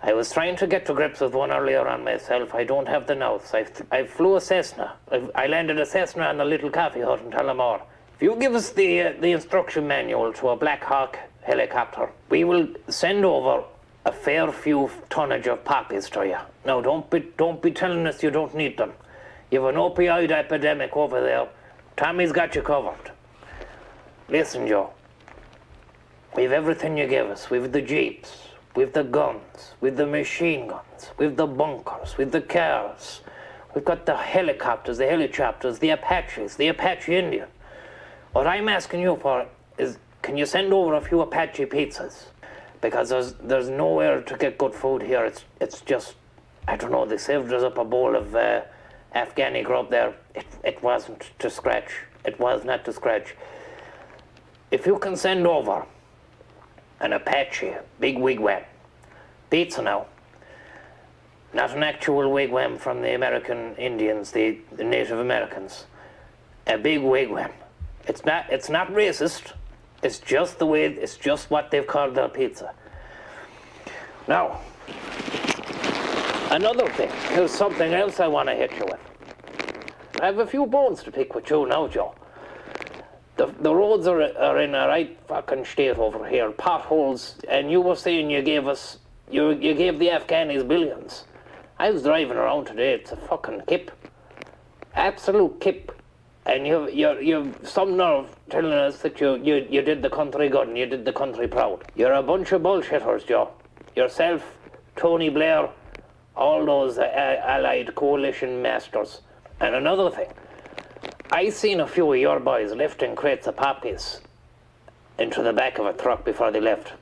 I was trying to get to grips with one earlier on myself. I don't have the notes. I flew a Cessna. I landed a Cessna on a little coffee hut in Tullamore. If you give us the instruction manual to a Black Hawk helicopter, we will send over a fair few tonnage of poppies to you. Now, don't be telling us you don't need them. You have an opioid epidemic over there. Tommy's got you covered. Listen, Joe. We've everything you give us. We've the jeeps. We've the guns. We've the machine guns. We've the bunkers. We've the cars. We've got the helicopters, the helichopters, the Apaches, the Apache Indian. What I'm asking you for is, can you send over a few Apache pizzas? Because there's nowhere to get good food here. It's just, I don't know, they served us up a bowl of Afghani grub there. It wasn't to scratch. It was not to scratch. If you can send over an Apache, big wigwam, pizza now, not an actual wigwam from the American Indians, the Native Americans, a big wigwam. It's not racist. It's just the way. It's just what they've called their pizza. Now, another thing. Here's something else I want to hit you with. I have a few bones to pick with you now, Joe. The roads are in a right fucking state over here. Potholes, and you were saying you gave the Afghanis billions. I was driving around today. It's a fucking kip, absolute kip. And you've some nerve telling us that you did the country good and you did the country proud. You're a bunch of bullshitters, Joe. Yourself, Tony Blair, all those allied coalition masters. And another thing, I seen a few of your boys lifting crates of poppies into the back of a truck before they left.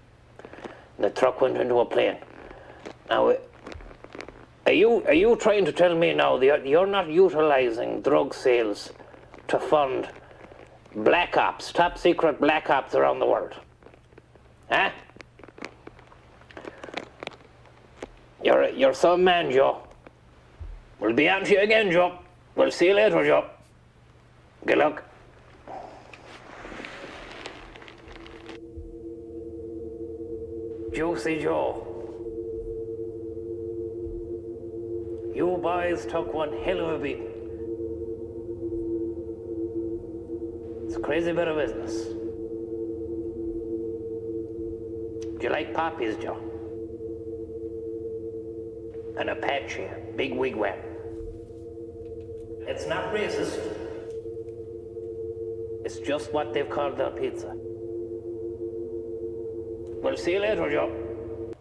The truck went into a plane. Now, are you trying to tell me now that you're not utilizing drug sales to fund black ops, top secret black ops around the world? Huh? You're some man, Joe. We'll be on to you again, Joe. We'll see you later, Joe. Good luck. Juicy Joe. You boys took one hell of a beating. It's a crazy bit of business. Do you like poppies, Joe? An Apache, big wigwam. It's not racist. It's just what they've called their pizza. We'll see you later, Joe.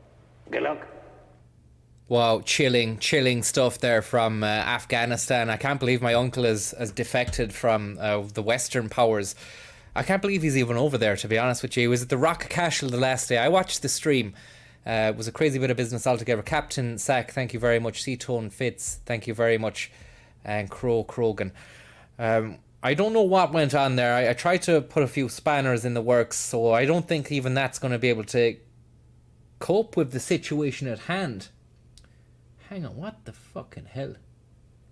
Good luck.
Wow, chilling stuff there from Afghanistan. I can't believe my uncle has defected from the Western powers. I can't believe he's even over there, to be honest with you. He was at the Rock Cashel the last day. I watched the stream. It was a crazy bit of business altogether. Captain Sack, thank you very much. Seatone Fitz, thank you very much. And Krogan. I don't know what went on there. I tried to put a few spanners in the works, so I don't think even that's going to be able to cope with the situation at hand. Hang on, what the fucking hell?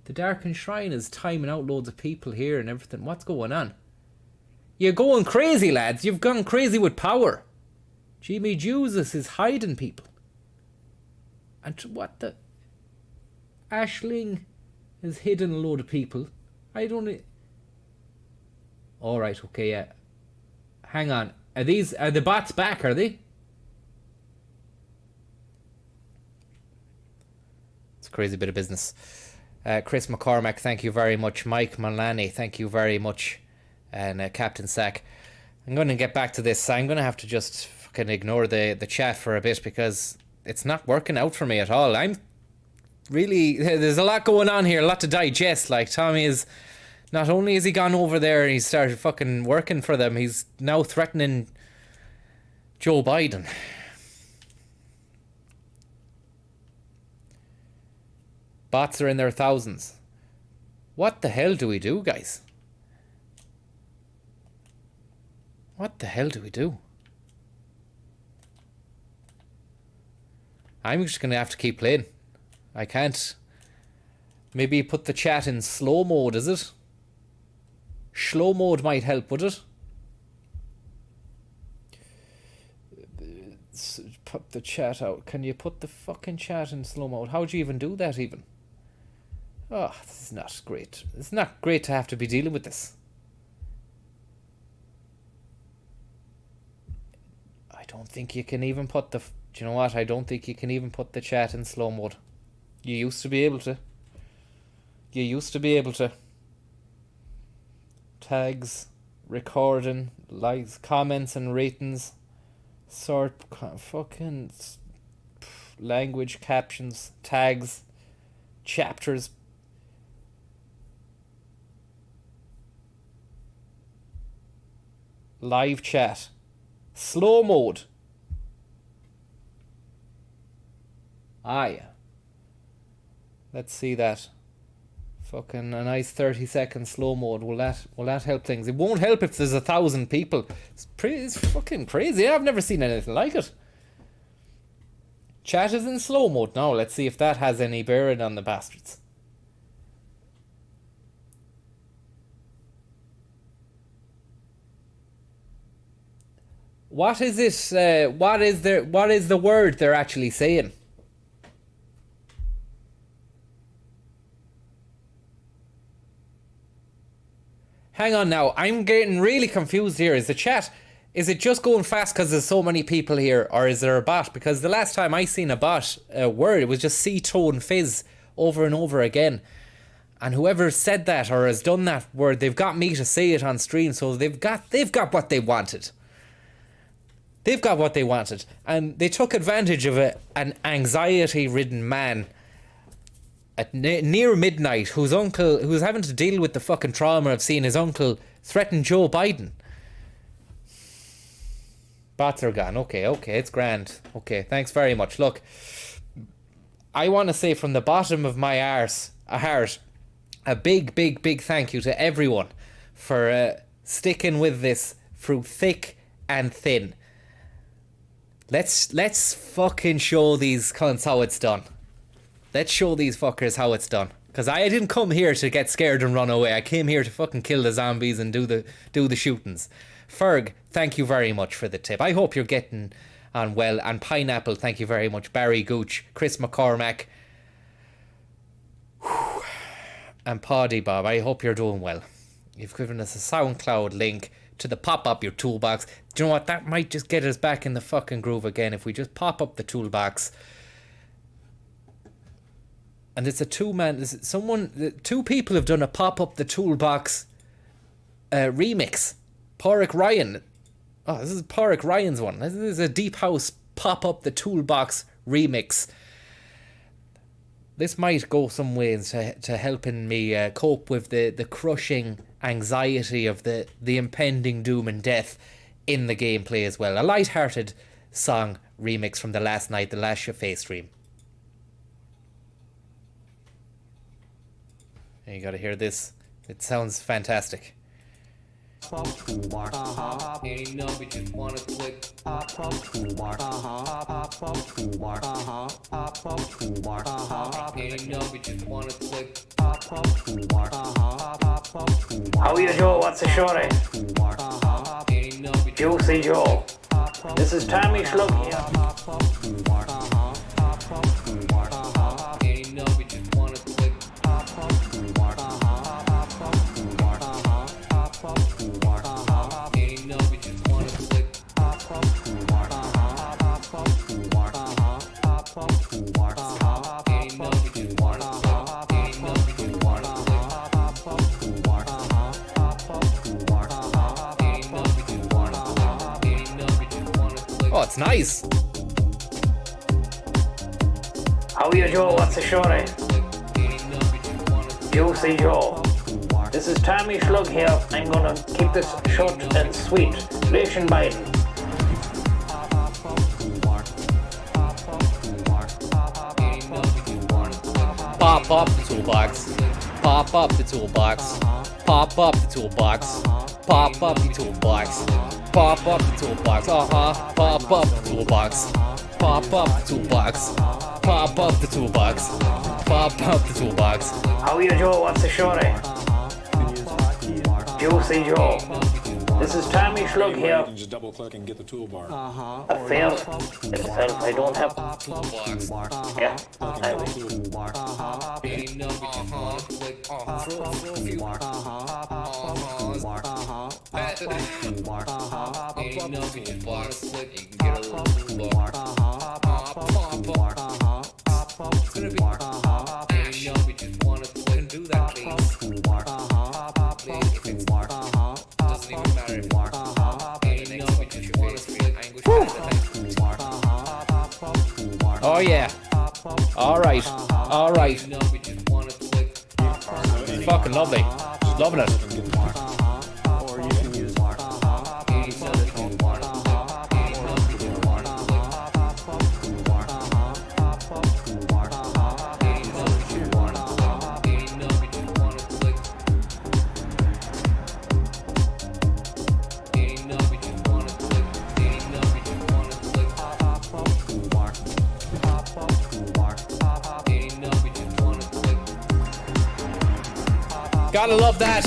The Darkened Shrine is timing out loads of people here and everything. What's going on? You're going crazy, lads. You've gone crazy with power. Jimmy Jesus is hiding people. And what the... Ashling has hidden a load of people. I don't... Alright, okay, yeah. Hang on. Are the bots back, are they? It's a crazy bit of business. Chris McCormack, thank you very much. Mike Malani, thank you very much. And Captain Sack. I'm going to get back to this. I'm going to have to just fucking ignore the chat for a bit because it's not working out for me at all. I'm really... There's a lot going on here, a lot to digest. Like, Tommy is... Not only has he gone over there and he's started fucking working for them, he's now threatening Joe Biden. Bots are in their thousands. What the hell do we do, guys? What the hell do we do? I'm just going to have to keep playing. I can't... Maybe put the chat in slow mode, is it? Slow mode might help, would it? Put the chat out. Can you put the fucking chat in slow mode? How do you even do that even? Oh, this is not great. It's not great to have to be dealing with this. I don't think you can even put the... Do you know what? I don't think you can even put the chat in slow mode. You used to be able to. You used to be able to. Tags, recording, likes, comments and ratings, fucking language captions, tags, chapters. Live chat, slow mode. Ah, yeah. Let's see that. Fucking a nice 30-second slow mode. Will that help things? It won't help if there's 1,000 people. It's fucking crazy. I've never seen anything like it. Chat is in slow mode now. Let's see if that has any bearing on the bastards. What is it? What is the word they're actually saying? Hang on now, I'm getting really confused here. Is it just going fast because there's so many people here, or is there a bot? Because the last time I seen a bot word, it was just C-tone fizz over and over again. And whoever said that or has done that word, they've got me to say it on stream, so they've got what they wanted. They've got what they wanted. And they took advantage of an anxiety-ridden man at near midnight who's having to deal with the fucking trauma of seeing his uncle threaten Joe Biden. Bots are gone. Okay, it's grand. Okay, thanks very much. Look, I want to say from the bottom of my heart, a big thank you to everyone for sticking with this through thick and thin. Let's fucking show these cunts how it's done. Let's show these fuckers how it's done. Because I didn't come here to get scared and run away. I came here to fucking kill the zombies and do the shootings. Ferg, thank you very much for the tip. I hope you're getting on well. And Pineapple, thank you very much. Barry Gooch, Chris McCormack, and Paddy Bob, I hope you're doing well. You've given us a SoundCloud link to the pop up your toolbox. Do you know what? That might just get us back in the fucking groove again if we just pop up the toolbox. and it's a two-man. Two people have done a pop up the toolbox remix. Porrick Ryan. Oh, this is Porrick Ryan's one. This is a Deep House pop up the toolbox remix. This might go some ways to helping me cope with the crushing anxiety of the impending doom and death in the gameplay as well. A light-hearted song remix from the last Chauffé stream. And you gotta hear this. It sounds fantastic. Ain't no bitches wanna click. Ain't no bitches wanna click.
How are you, Joe? What's the shorty? Juicy Joe. This is Tommy Schlug here.
Ain't no bitches wanna click. Ain't no bitches wanna click. Oh, it's nice.
How are you, Joe? What's the shorty? Juicy Joe. This is Tommy Schlug here. I'm gonna keep this short and sweet. Relation Biden.
Pop up the toolbox. Pop up the toolbox. Pop up the toolbox. Pop up the toolbox. Pop up the toolbox. Pop up the toolbox. Pop up the toolbox. Pop up the toolbox. Pop up the toolbox.
How are you, Joe? What's the shorty? Juicy Joe. This is Tommy Schlug here.
You can just double click and get the toolbar.
I failed itself. I don't have
toolbox.
Yeah.
Ain't no bitches wanna click. Throw a few. Ain't no bitches wanna click. You can get a little toolbar. It's gonna be. Ain't no bitches wanna click. And do that, please. Please, if it's doesn't even matter if ain't no bitches wanna click. Oh yeah. Alright. Alright. Fucking lovely. Loving it. Gotta love that.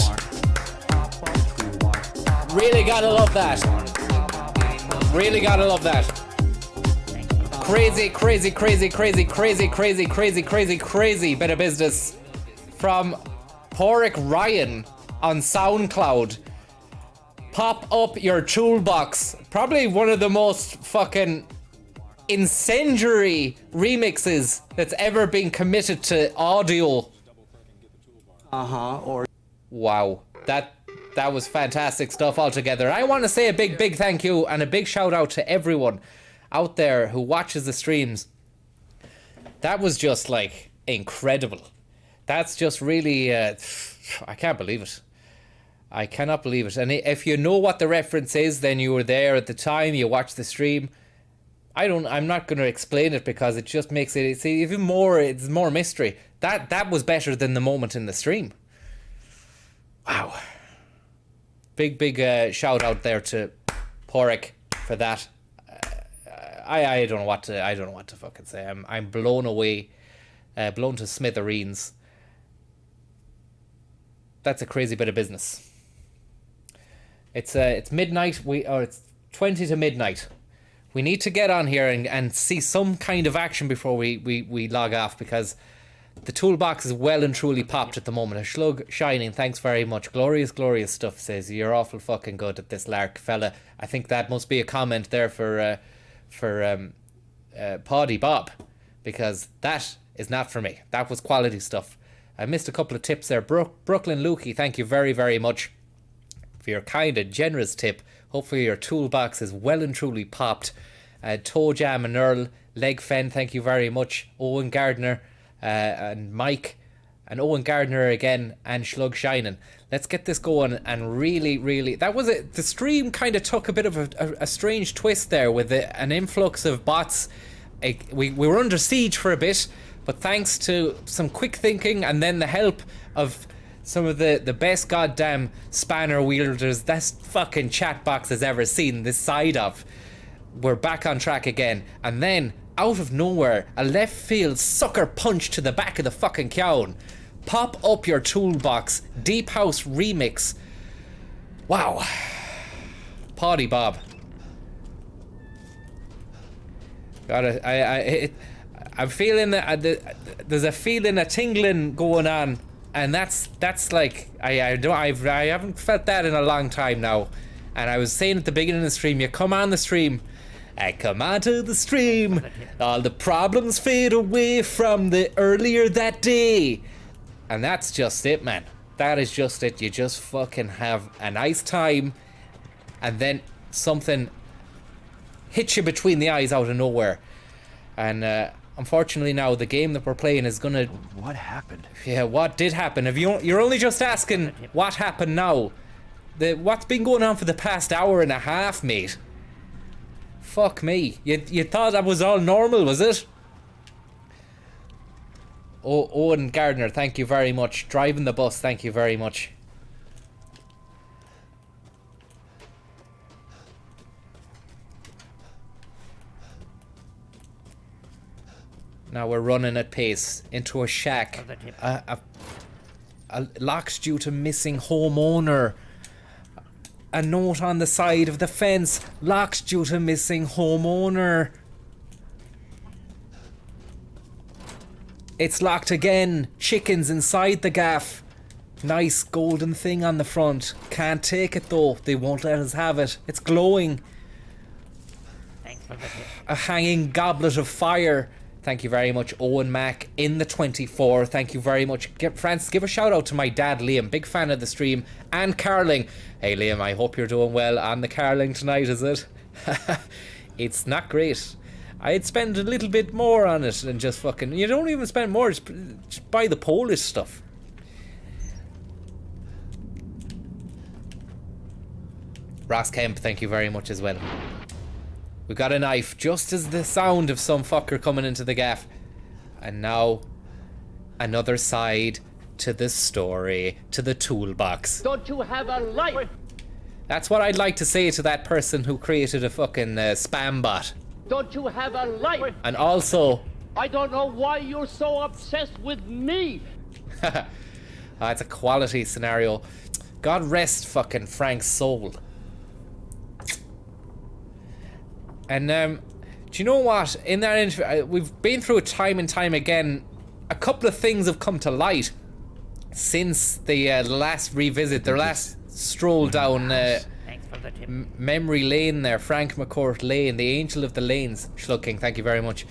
Really gotta love that. Really gotta love that. Crazy, crazy, crazy, crazy, crazy, crazy, crazy, crazy, crazy bit of business from Porrick Ryan on SoundCloud. Pop up your toolbox. Probably one of the most fucking incendiary remixes that's ever been committed to audio. Or wow, that was fantastic stuff altogether. I want to say a big thank you and a big shout out to everyone out there who watches the streams. That was just like incredible. That's just really I can't believe it. I cannot believe it. And if you know what the reference is, then you were there at the time, you watched the stream. I'm not going to explain it because it just makes it's even more, it's more mystery. That was better than the moment in the stream. Wow. Big shout out there to Porrick for that. I don't know what to fucking say. I'm blown away, blown to smithereens. That's a crazy bit of business. It's midnight. It's 20 to midnight. We need to get on here and see some kind of action before we log off, because the toolbox is well and truly popped at the moment. A Schlug Shining, thanks very much. Glorious stuff, says you're awful fucking good at this lark, fella. I think that must be a comment there for Poddy Bob, because that is not for me. That was quality stuff. I missed a couple of tips there. Brooklyn Lukey, thank you very, very much for your kind and generous tip. Hopefully your toolbox is well and truly popped. Toe Jam and Earl, Leg Fen, thank you very much. Owen Gardner and Mike and Owen Gardner again and Schlug Shining. Let's get this going and really, that was it. The stream kind of took a bit of a strange twist there with an influx of bots. We were under siege for a bit, but thanks to some quick thinking and then the help of some of the best goddamn spanner wielders this fucking chat box has ever seen this side of, we're back on track again. And then, out of nowhere, a left field sucker punch to the back of the fucking cown. Pop up your toolbox. Deep House remix. Wow. Poddy Bob. I'm feeling there's a feeling, a tingling going on, and that's like I haven't felt that in a long time now. And I was saying at the beginning of the stream, you come on the stream, I come onto the stream, all the problems fade away from the earlier that day. And that's just it, man. That is just it. You just fucking have a nice time, and then something hits you between the eyes out of nowhere. And unfortunately now the game that we're playing is gonna...
What happened?
Yeah, what did happen? If you're only just asking what happened now, what's been going on for the past hour and a half, mate? Fuck me. You thought that was all normal, was it? Oh, Owen Gardner, thank you very much. Driving the bus, thank you very much. Now we're running at pace into a shack. A locks due to missing homeowner. A note on the side of the fence. Locks due to missing homeowner. It's locked again. Chickens inside the gaff. Nice golden thing on the front. Can't take it though. They won't let us have it. It's glowing. A hanging goblet of fire. Thank you very much, Owen Mack in the 24. Thank you very much. Francis, give a shout out to my dad, Liam. Big fan of the stream. And Carling. Hey, Liam, I hope you're doing well on the Carling tonight, is it? It's not great. I'd spend a little bit more on it than just fucking... You don't even spend more, just buy the Polish stuff. Ross Kemp, thank you very much as well. We got a knife, just as the sound of some fucker coming into the gaff. And now, another side to the story, to the toolbox.
Don't you have a life?
That's what I'd like to say to that person who created a fucking spam bot.
Don't you have a life?
And also...
I don't know why you're so obsessed with me.
It's a quality scenario. God rest fucking Frank's soul. And do you know what? In that interview, we've been through it time and time again. A couple of things have come to light since the last revisit, their last stroll down memory lane there, Frank McCourt Lane, the Angel of the Lanes. Schlucking, thank you very much.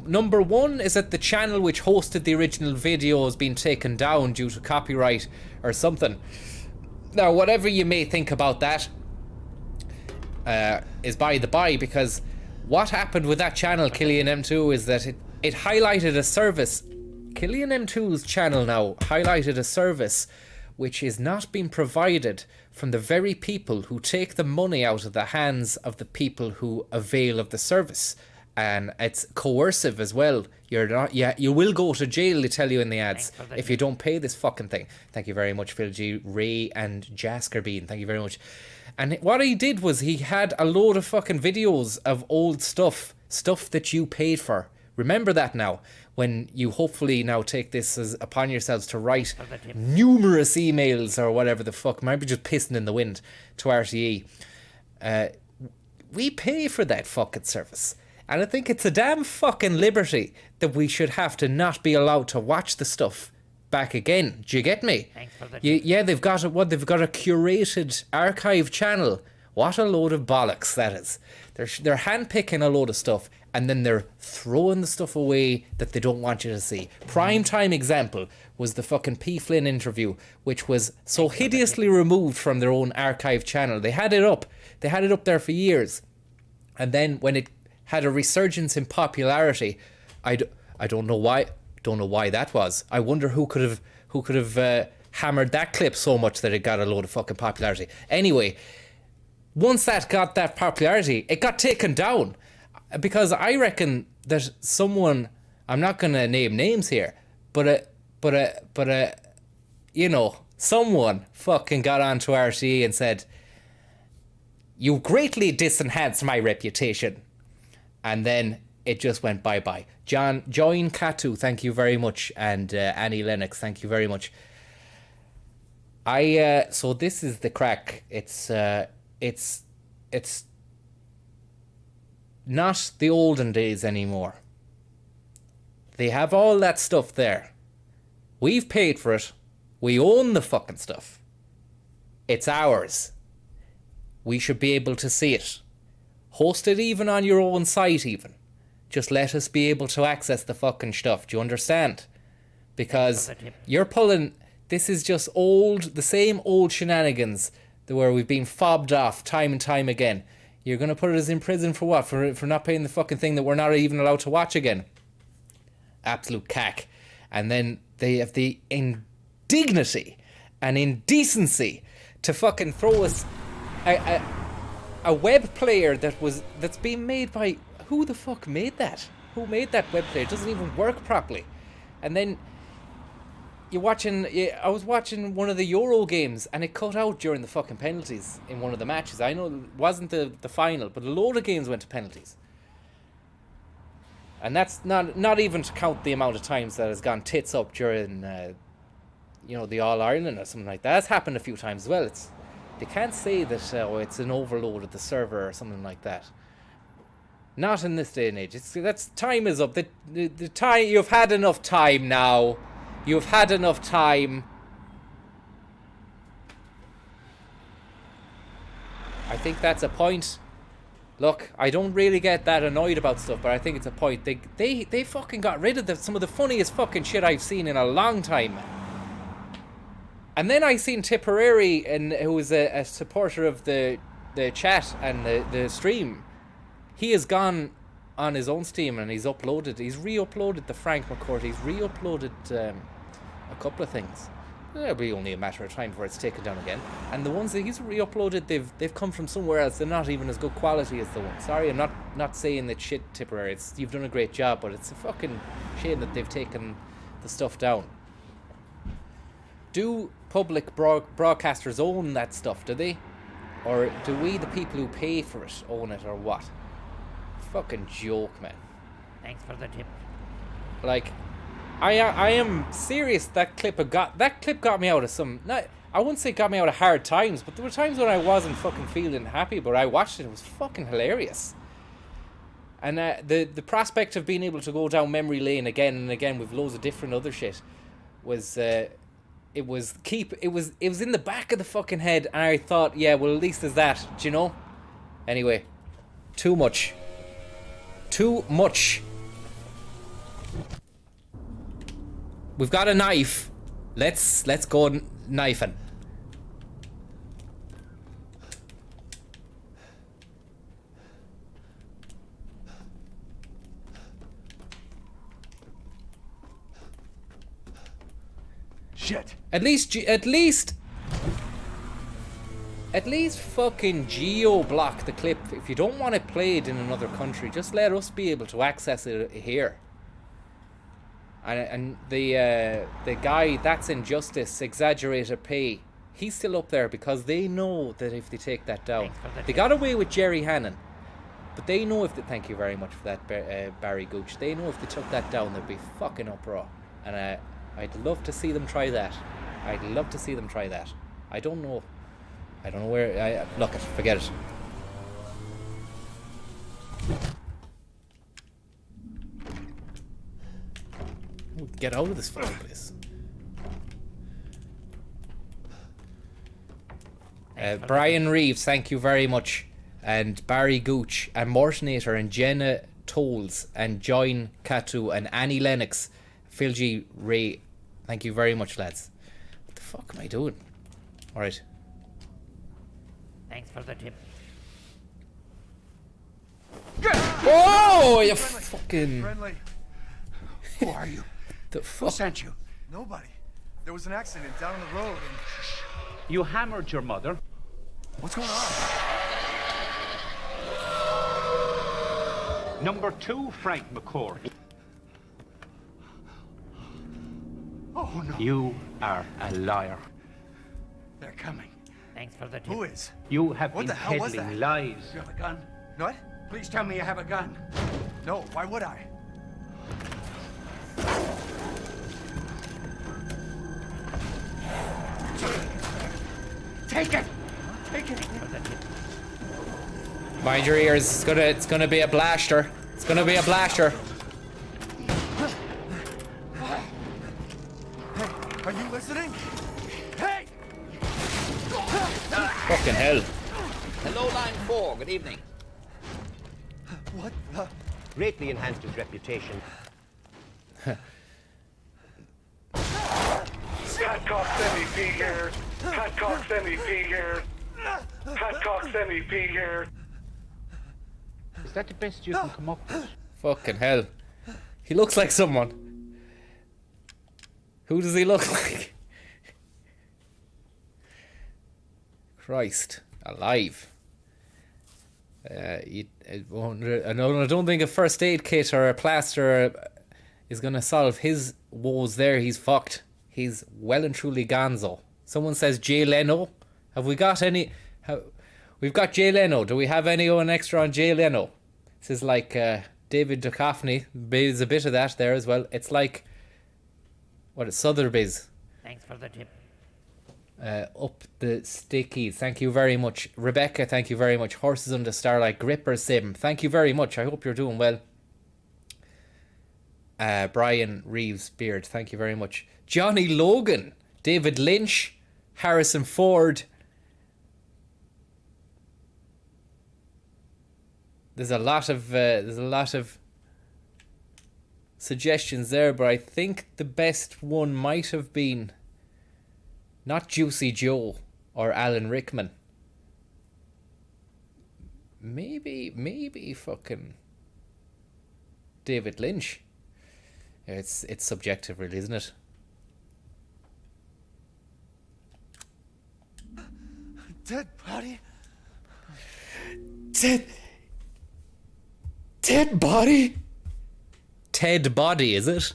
Number one is that the channel which hosted the original video has been taken down due to copyright or something. Now, whatever you may think about that, is by the by, because what happened with that channel, Killian M2, is that it highlighted a service. Killian M2's channel now highlighted a service which is not being provided from the very people who take the money out of the hands of the people who avail of the service. And it's coercive as well. You're not, yeah, you will go to jail, they tell you in the ads, if you don't pay this fucking thing. Thank you very much, Phil G, Ray and Jasker Bean. Thank you very much. And what he did was he had a load of fucking videos of old stuff that you paid for. Remember that now, when you hopefully now take this as upon yourselves to write numerous emails or whatever the fuck, maybe just pissing in the wind to RTE. We pay for that fucking service. And I think it's a damn fucking liberty that we should have to not be allowed to watch the stuff back again. Do you get me? Yeah, they've got a curated archive channel. What a load of bollocks that is. They're handpicking a load of stuff and then they're throwing the stuff away that they don't want you to see. Prime time example was the fucking P. Flynn interview, which was so hideously removed from their own archive channel. They had it up there for years, and then when it had a resurgence in popularity, I don't know why that was. I wonder who could have hammered that clip so much that it got a load of fucking popularity. Anyway, once that got that popularity, it got taken down. Because I reckon that someone, I'm not going to name names here, but you know, someone fucking got onto RTE and said, "You greatly disenhanced my reputation." And then it just went bye-bye. Join Katu, thank you very much. And Annie Lennox, thank you very much. So this is the crack. It's not the olden days anymore. They have all that stuff there. We've paid for it. We own the fucking stuff. It's ours. We should be able to see it. Host it even on your own site even. Just let us be able to access the fucking stuff. Do you understand? Because you're pulling... This is just the same old shenanigans where we've been fobbed off time and time again. You're going to put us in prison for what? For not paying the fucking thing that we're not even allowed to watch again. Absolute cack. And then they have the indignity and indecency to fucking throw us a web player that's been made by... Who the fuck made that? Who made that web player? It doesn't even work properly. And then... I was watching one of the Euro games and it cut out during the fucking penalties in one of the matches. I know it wasn't the final, but a load of games went to penalties. And that's not even to count the amount of times that has gone tits up during, the All-Ireland or something like that. That's happened a few times as well. They can't say that it's an overload of the server or something like that. Not in this day and age. Time is up. The time, you've had enough time now. You've had enough time. I think that's a point. Look, I don't really get that annoyed about stuff, but I think it's a point. They fucking got rid of some of the funniest fucking shit I've seen in a long time. And then I seen Tipperary, who was a supporter of the chat and the stream. He has gone on his own Steam and he's re-uploaded the Frank McCourt. He's re-uploaded a couple of things. It'll be only a matter of time before it's taken down again. And the ones that he's re-uploaded, they've come from somewhere else. They're not even as good quality as the one. Sorry, I'm not saying that shit, Tipperary. You've done a great job, but it's a fucking shame that they've taken the stuff down. Do public broadcasters own that stuff, do they? Or do we, the people who pay for it, own it, or what? Fucking joke, man.
Thanks for the tip.
Like, I am serious. That clip got me out of some... I wouldn't say it got me out of hard times, but there were times when I wasn't fucking feeling happy, but I watched it. It was fucking hilarious. And the prospect of being able to go down memory lane again and again with loads of different other shit was... It was in the back of the fucking head, and I thought, yeah, well, at least there's that, do you know? Anyway, too much. We've got a knife. Let's go knifing.
Shit.
At least fucking geo-block the clip. If you don't want it played in another country, just let us be able to access it here. And the guy, That's Injustice, Exaggerated Pay, he's still up there because they know that if they take that down, they got away with Jerry Hannon, but they know if they, thank you very much for that, Barry Gooch. They know if they took that down, there'd be fucking uproar, and I'd love to see them try that. I don't know where. Look, forget it. Get out of this fucking place. Brian Reeves, thank you very much. And Barry Gooch and Mortinator and Jenna Tolls and Join Katu and Annie Lennox, Phil G, Ray. Thank you very much, lads. What the fuck am I doing? All right.
Thanks for the tip.
Oh, you fucking.
Friendly. Who are you?
The
Who
fuck?
sent you? Nobody. There was an accident down the road and...
You hammered your mother.
What's going on?
Number 2, Frank McCourt.
Oh, no.
You are a liar.
They're coming.
Thanks for the tip.
Who is?
You have
What
been
the hell was
peddling
that?
lies.
You have a gun? What? Please tell me you have a gun. No, why would I? Take it! Take it!
Mind your ears. It's gonna be a blaster. It's gonna be a blaster.
Hey, are you listening? Hey!
Fucking hell.
Hello, line 4. Good evening.
What the?
Greatly enhanced his reputation.
Hancock MEP here. Hancock MEP here. Hancock MEP here.
Is that the best you can come up with?
Fucking hell. He looks like someone. Who does he look like? Christ. Alive. I don't think a first aid kit or a plaster is going to solve his woes there. He's fucked. He's well and truly gonzo. Someone says Jay Leno. Have we got any... We've got Jay Leno. Do we have anyone extra on Jay Leno? This is like David Duchovny. There's a bit of that there as well. It's like... What is Sotheby's?
Thanks for the tip.
Up the stickies. Thank you very much. Rebecca, thank you very much. Horses under Starlight. Gripper Sim. Thank you very much. I hope you're doing well. Brian Reeves Beard. Thank you very much. Johnny Logan. David Lynch. Harrison Ford. There's a lot of suggestions there, but I think the best one might have been not Juicy Joe or Alan Rickman. Maybe fucking David Lynch. It's subjective, really, isn't it?
Dead body?
Dead body? Ted Body, is it?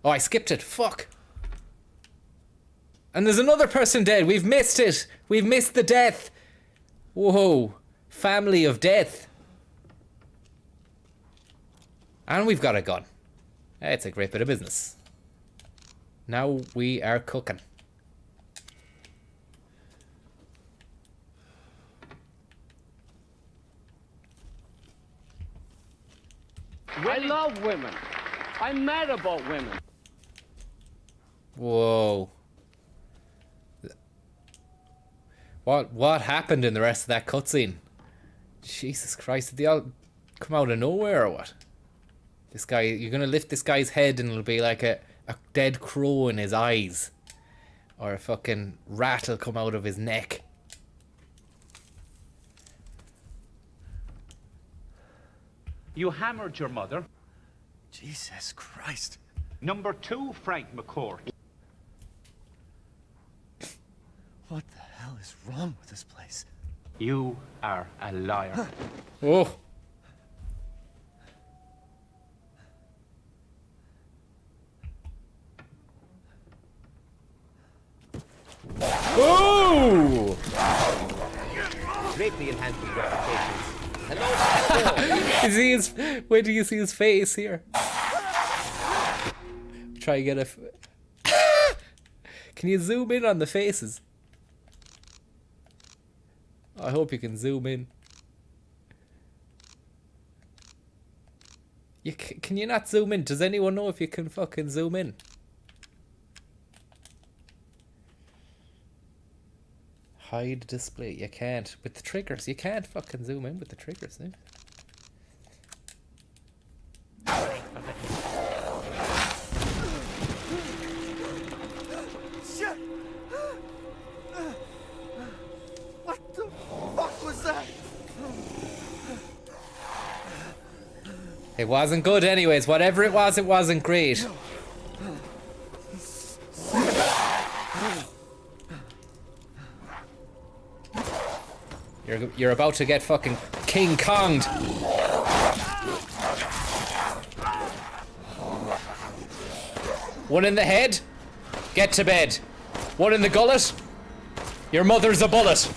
Oh, I skipped it. Fuck. And there's another person dead. We've missed it. We've missed the death. Whoa. Family of death. And we've got a gun. It's a great bit of business. Now we are cooking.
I love women. I'm mad about women.
Whoa. What happened in the rest of that cutscene? Jesus Christ, did they all come out of nowhere or what? This guy, you're gonna lift this guy's head and it'll be like a dead crow in his eyes. Or a fucking rat will come out of his neck.
You hammered your mother.
Jesus Christ.
Number 2, Frank McCourt.
What the hell is wrong with this place?
You are a liar.
Oh. Oh!
Greatly enhanced his reputation.
You see his, wait till you see his face here. Try and get a... Can you zoom in on the faces? I hope you can zoom in. Can you not zoom in? Does anyone know if you can fucking zoom in? Hide display. You can't. With the triggers. You can't fucking zoom in with the triggers. Eh? It wasn't good anyways. Whatever it wasn't great. You're about to get fucking King Kong'd. One in the head. Get to bed. One in the gullet. Your mother's a bullet.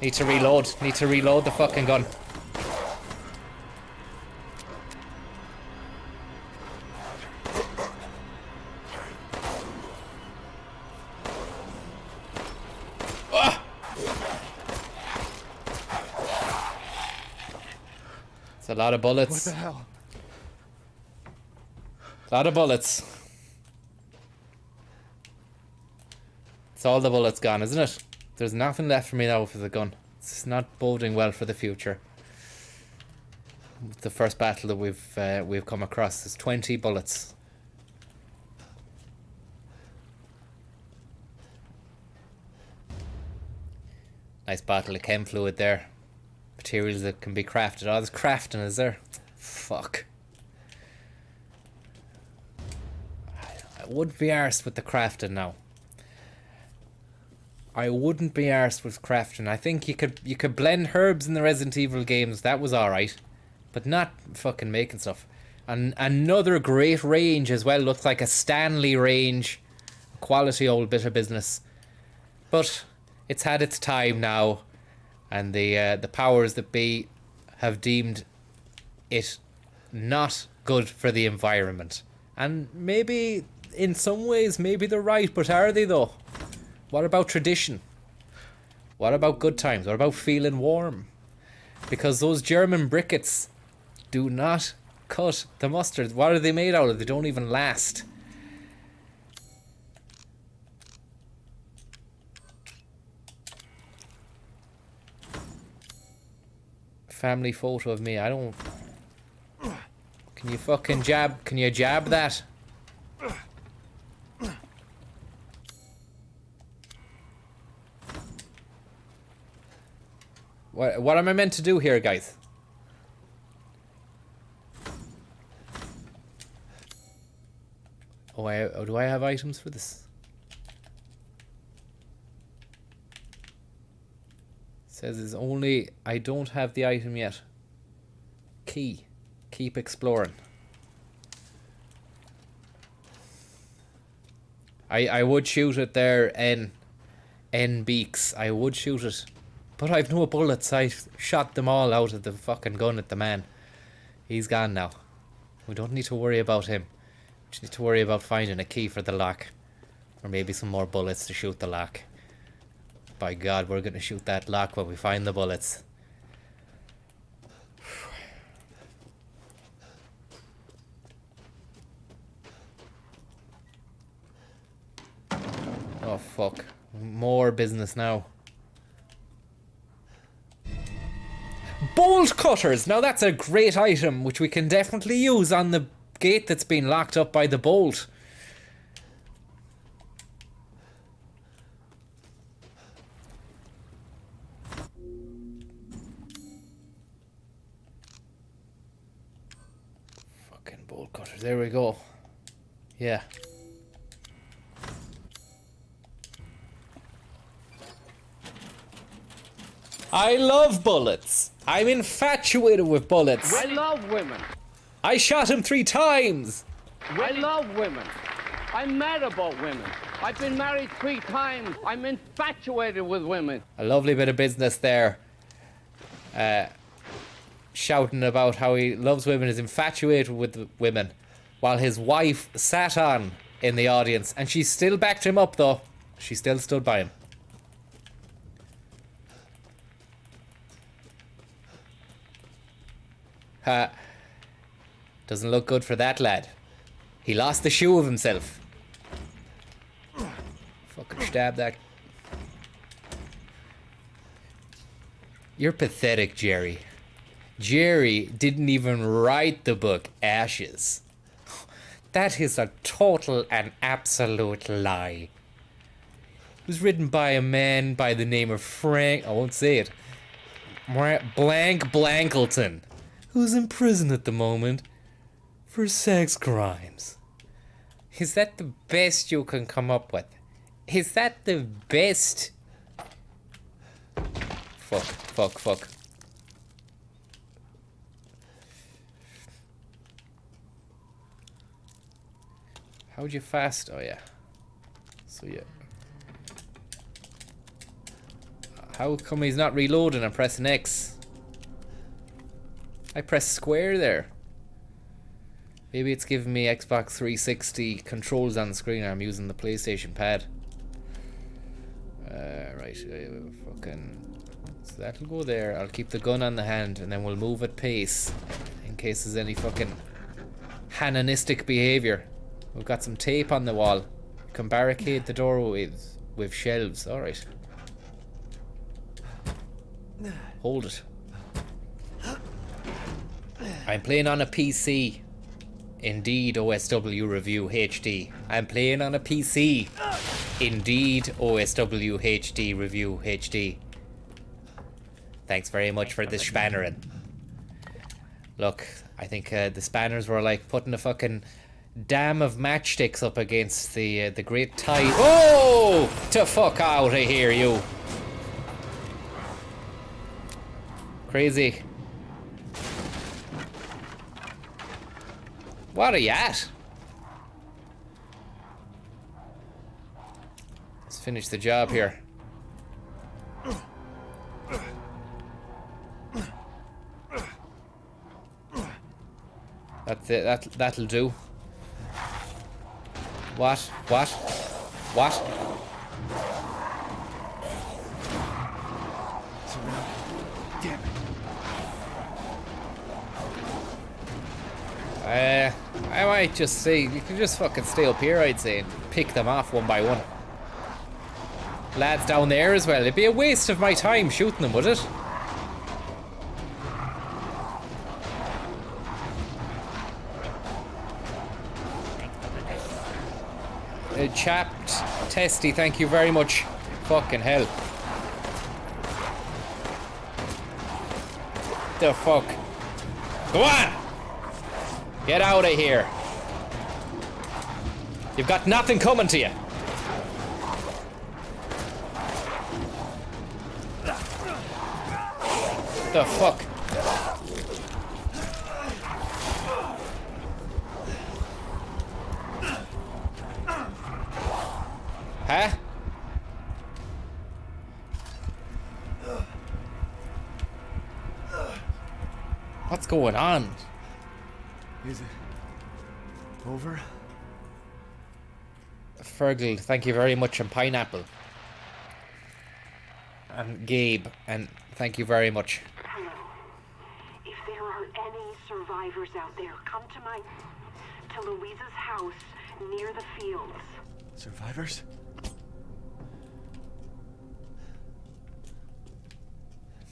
Need to reload. Need to reload the fucking gun. It's a lot of bullets.
What the hell?
A lot of bullets. It's all the bullets gone, isn't it? There's nothing left for me now for the gun. It's not boding well for the future. The first battle that we've come across is 20 bullets. Nice bottle of chem fluid there. Materials that can be crafted. Oh, there's crafting, is there? Fuck. I wouldn't be arsed with the crafting now. I wouldn't be arsed with crafting. I think you could blend herbs in the Resident Evil games. That was alright. But not fucking making stuff. And another great range as well. Looks like a Stanley range. Quality old bit of business. But it's had its time now. And the powers that be have deemed it not good for the environment. And maybe, in some ways, maybe they're right. But are they though? What about tradition? What about good times? What about feeling warm? Because those German briquettes do not cut the mustard. What are they made out of? They don't even last. Family photo of me. I don't... Can you fucking jab... Can you jab that? What am I meant to do here, guys? Oh, do I have items for this? It says it's only... I don't have the item yet. Key. Keep exploring. I would shoot it there, N beaks. I would shoot it. But I've no bullets. I shot them all out of the fucking gun at the man. He's gone now. We don't need to worry about him. We just need to worry about finding a key for the lock. Or maybe some more bullets to shoot the lock. By God, we're going to shoot that lock when we find the bullets. Oh, fuck. More business now. Bolt cutters! Now that's a great item which we can definitely use on the gate that's been locked up by the bolt. Fucking bolt cutters, there we go. Yeah. I love bullets. I'm infatuated with bullets.
I love women.
I shot him 3 times.
I love women. I'm mad about women. I've been married 3 times. I'm infatuated with women.
A lovely bit of business there. Shouting about how he loves women, is infatuated with women, while his wife sat on in the audience, and she still backed him up though. She still stood by him. Doesn't look good for that lad. He lost the shoe of himself. Fucking stab that. You're pathetic, Jerry. Jerry didn't even write the book Ashes. That is a total and absolute lie. It was written by a man by the name of Frank... I won't say it. Blank Blankleton, who's in prison at the moment for sex crimes. Is that the best you can come up with? Is that the best? Fuck. How'd you fast? Oh yeah. So yeah. How come he's not reloading and pressing X? I pressed square there. Maybe it's giving me Xbox 360 controls on the screen. I'm using the PlayStation pad. Right. Fucking. So that'll go there. I'll keep the gun on the hand and then we'll move at pace in case there's any fucking Hananistic behavior. We've got some tape on the wall. You can barricade the door with shelves. Alright. Hold it. I'm playing on a PC. Indeed, OSW Review HD. I'm playing on a PC. Indeed, OSW HD Review HD. Thanks very much for the spannering. Look, I think the spanners were like putting a fucking dam of matchsticks up against the great tide. Oh! To fuck out of here, you. Crazy. What are you at? Let's finish the job here. That's it. That'll do. What?
Damn
it. I might just say, you can just fucking stay up here, I'd say, and pick them off one by one. Lads down there as well. It'd be a waste of my time shooting them, would it? Chapped Testy, thank you very much. Fucking hell. The fuck? Go on! Get out of here. You've got nothing coming to you. The fuck? Huh? What's going on?
Is it over?
Fergal, thank you very much, and Pineapple. And Gabe, and thank you very much.
Hello. If there are any survivors out there, come to Louisa's house near the fields.
Survivors?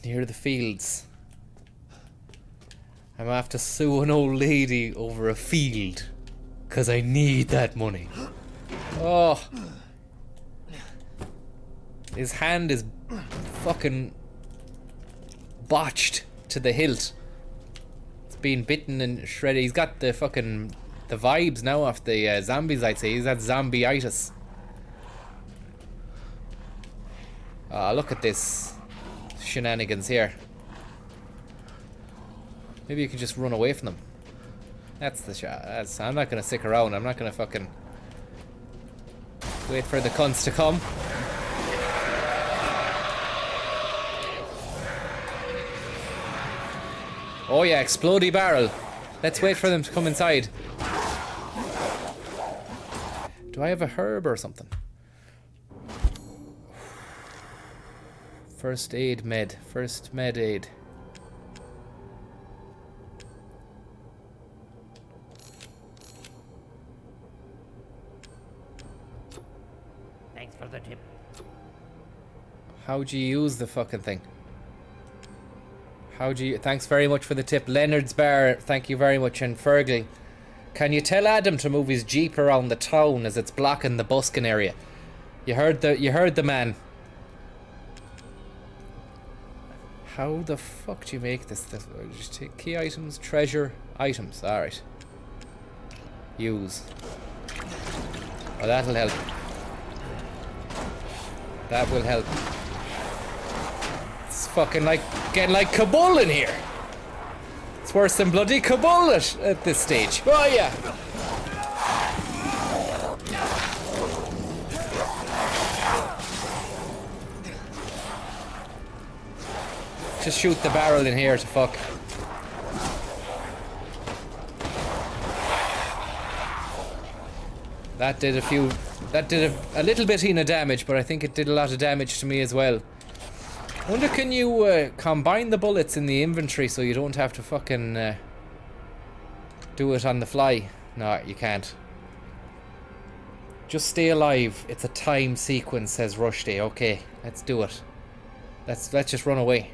Near the fields. I'm after sue an old lady over a field. 'Cause I need that money. Oh. His hand is fucking botched to the hilt. It's been bitten and shredded. He's got the fucking the vibes now of the zombies, I'd say. He's had zombie-itis. Look at this shenanigans here. Maybe you can just run away from them. That's the shot. I'm not gonna stick around. I'm not gonna fucking wait for the cunts to come. Oh yeah, explodey barrel. Let's wait for them to come inside. Do I have a herb or something? First aid med. First med aid.
Thanks for the tip.
How do you use the fucking thing? How do you... Thanks very much for the tip. Leonard's Bar, thank you very much. And Fergal, can you tell Adam to move his Jeep around the town as it's blocking the busking area? You heard the man. How the fuck do you make this? Just take key items, treasure, items. Alright. Use. Oh, that'll help. That will help. It's fucking like getting like Kabul in here. It's worse than bloody Kabul at this stage. Oh yeah. Just shoot the barrel in here to fuck. That did a little bit of damage, but I think it did a lot of damage to me as well. Wonder, can you combine the bullets in the inventory so you don't have to fucking do it on the fly? No, you can't. Just stay alive. It's a time sequence, says Rushdie. Okay, let's do it. Let's just run away.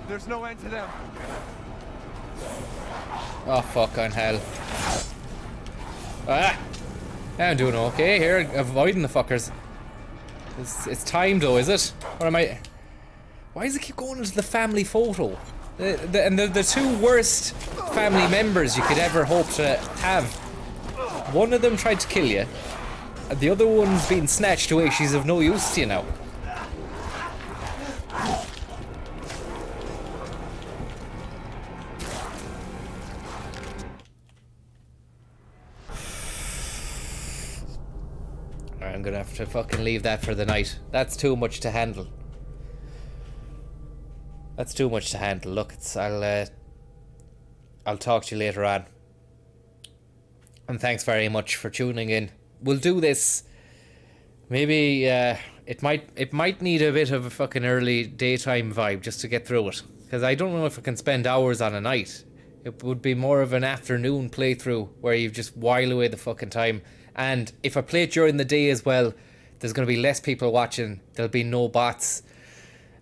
There's no end to them.
Oh, fuck on hell. Ah! I'm doing okay here, avoiding the fuckers. It's time though, is it? What am I... Why does it keep going into the family photo? The two worst family members you could ever hope to have. One of them tried to kill you. The other one's been snatched away. She's of no use to you now. I'm gonna have to fucking leave that for the night. That's too much to handle. That's too much to handle. Look, I'll talk to you later on. And thanks very much for tuning in. We'll do this. Maybe it might need a bit of a fucking early daytime vibe just to get through it. Because I don't know if I can spend hours on a night. It would be more of an afternoon playthrough where you just while away the fucking time. And if I play it during the day as well, there's going to be less people watching. There'll be no bots.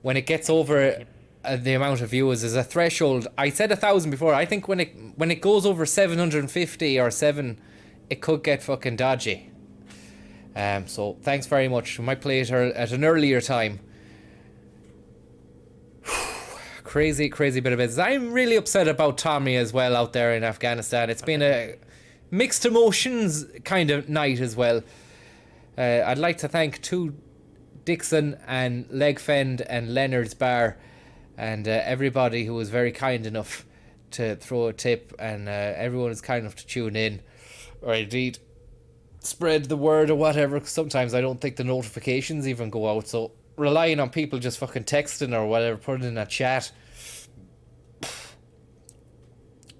When it gets over the amount of viewers, there's a threshold. I said 1,000 before. I think when it goes over 750 or 7, it could get fucking dodgy. So thanks very much. We might play it at an earlier time. Crazy bit of business. I'm really upset about Tommy as well out there in Afghanistan. It's been a mixed emotions kind of night as well. I'd like to thank Dixon and Legfend and Leonard's Bar and everybody who was very kind enough to throw a tip, and everyone is kind enough to tune in or indeed spread the word or whatever. Sometimes I don't think the notifications even go out, so relying on people just fucking texting or whatever, putting in a chat.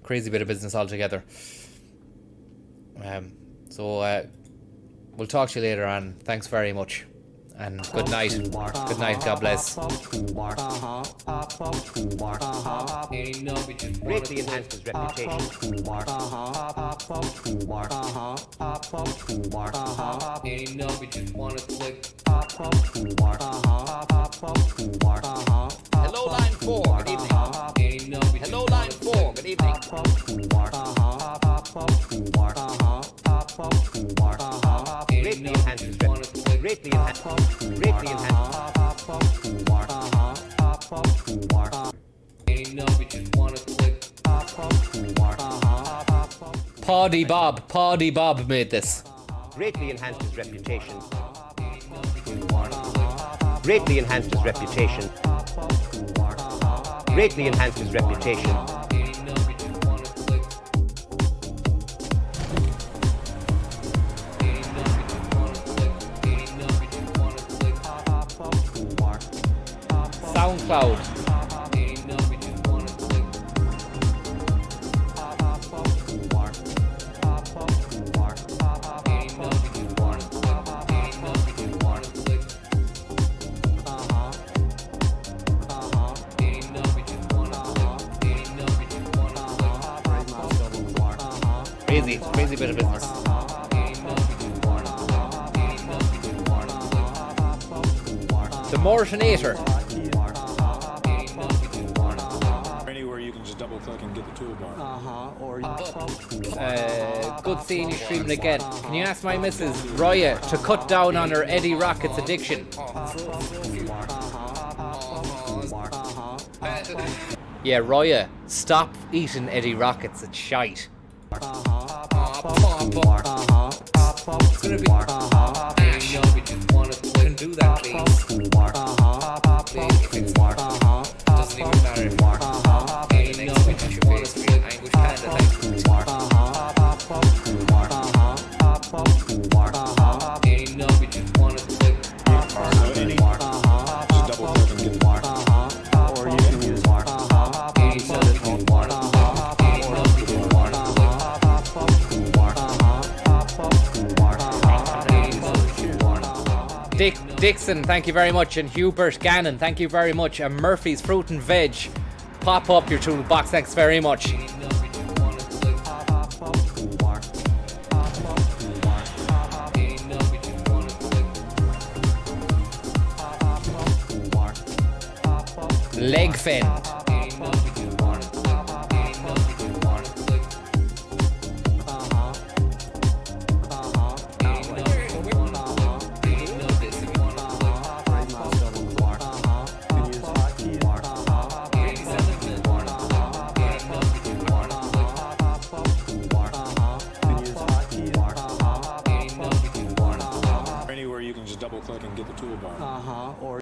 Crazy bit of business altogether. So we'll talk to you later on. Thanks very much. And good night. Good night. God bless.
Greatly enhanced his reputation. Hello, line 4. Good evening. Hello, line 4. Good evening. Greatly enhanced his reputation. Greatly enhanced. Greatly enhanced.
Paddy Bob made this.
Greatly enhanced his reputation. Greatly enhanced his reputation. Greatly enhanced his reputation.
SoundCloud. Crazy bit of business. The Mortonator.
click and get the toolbar.
Good seeing you streaming again. Can you ask my missus, Roya, to cut down on her Eddie Rockets addiction? Yeah, Roya, stop eating Eddie Rockets, it's shite. It's gonna be Ash, we just want to can do that, please. Doesn't even matter. Next week, you want us real Anguish Panda, we just want to click.
Just double click and get the
Or you can use
Dixon, thank you very much, and Hubert Gannon, thank you very much, and Murphy's Fruit and Veg, pop up your toolbox, thanks very much. Leg Fend.
Anywhere you can just double click and get the toolbar.
or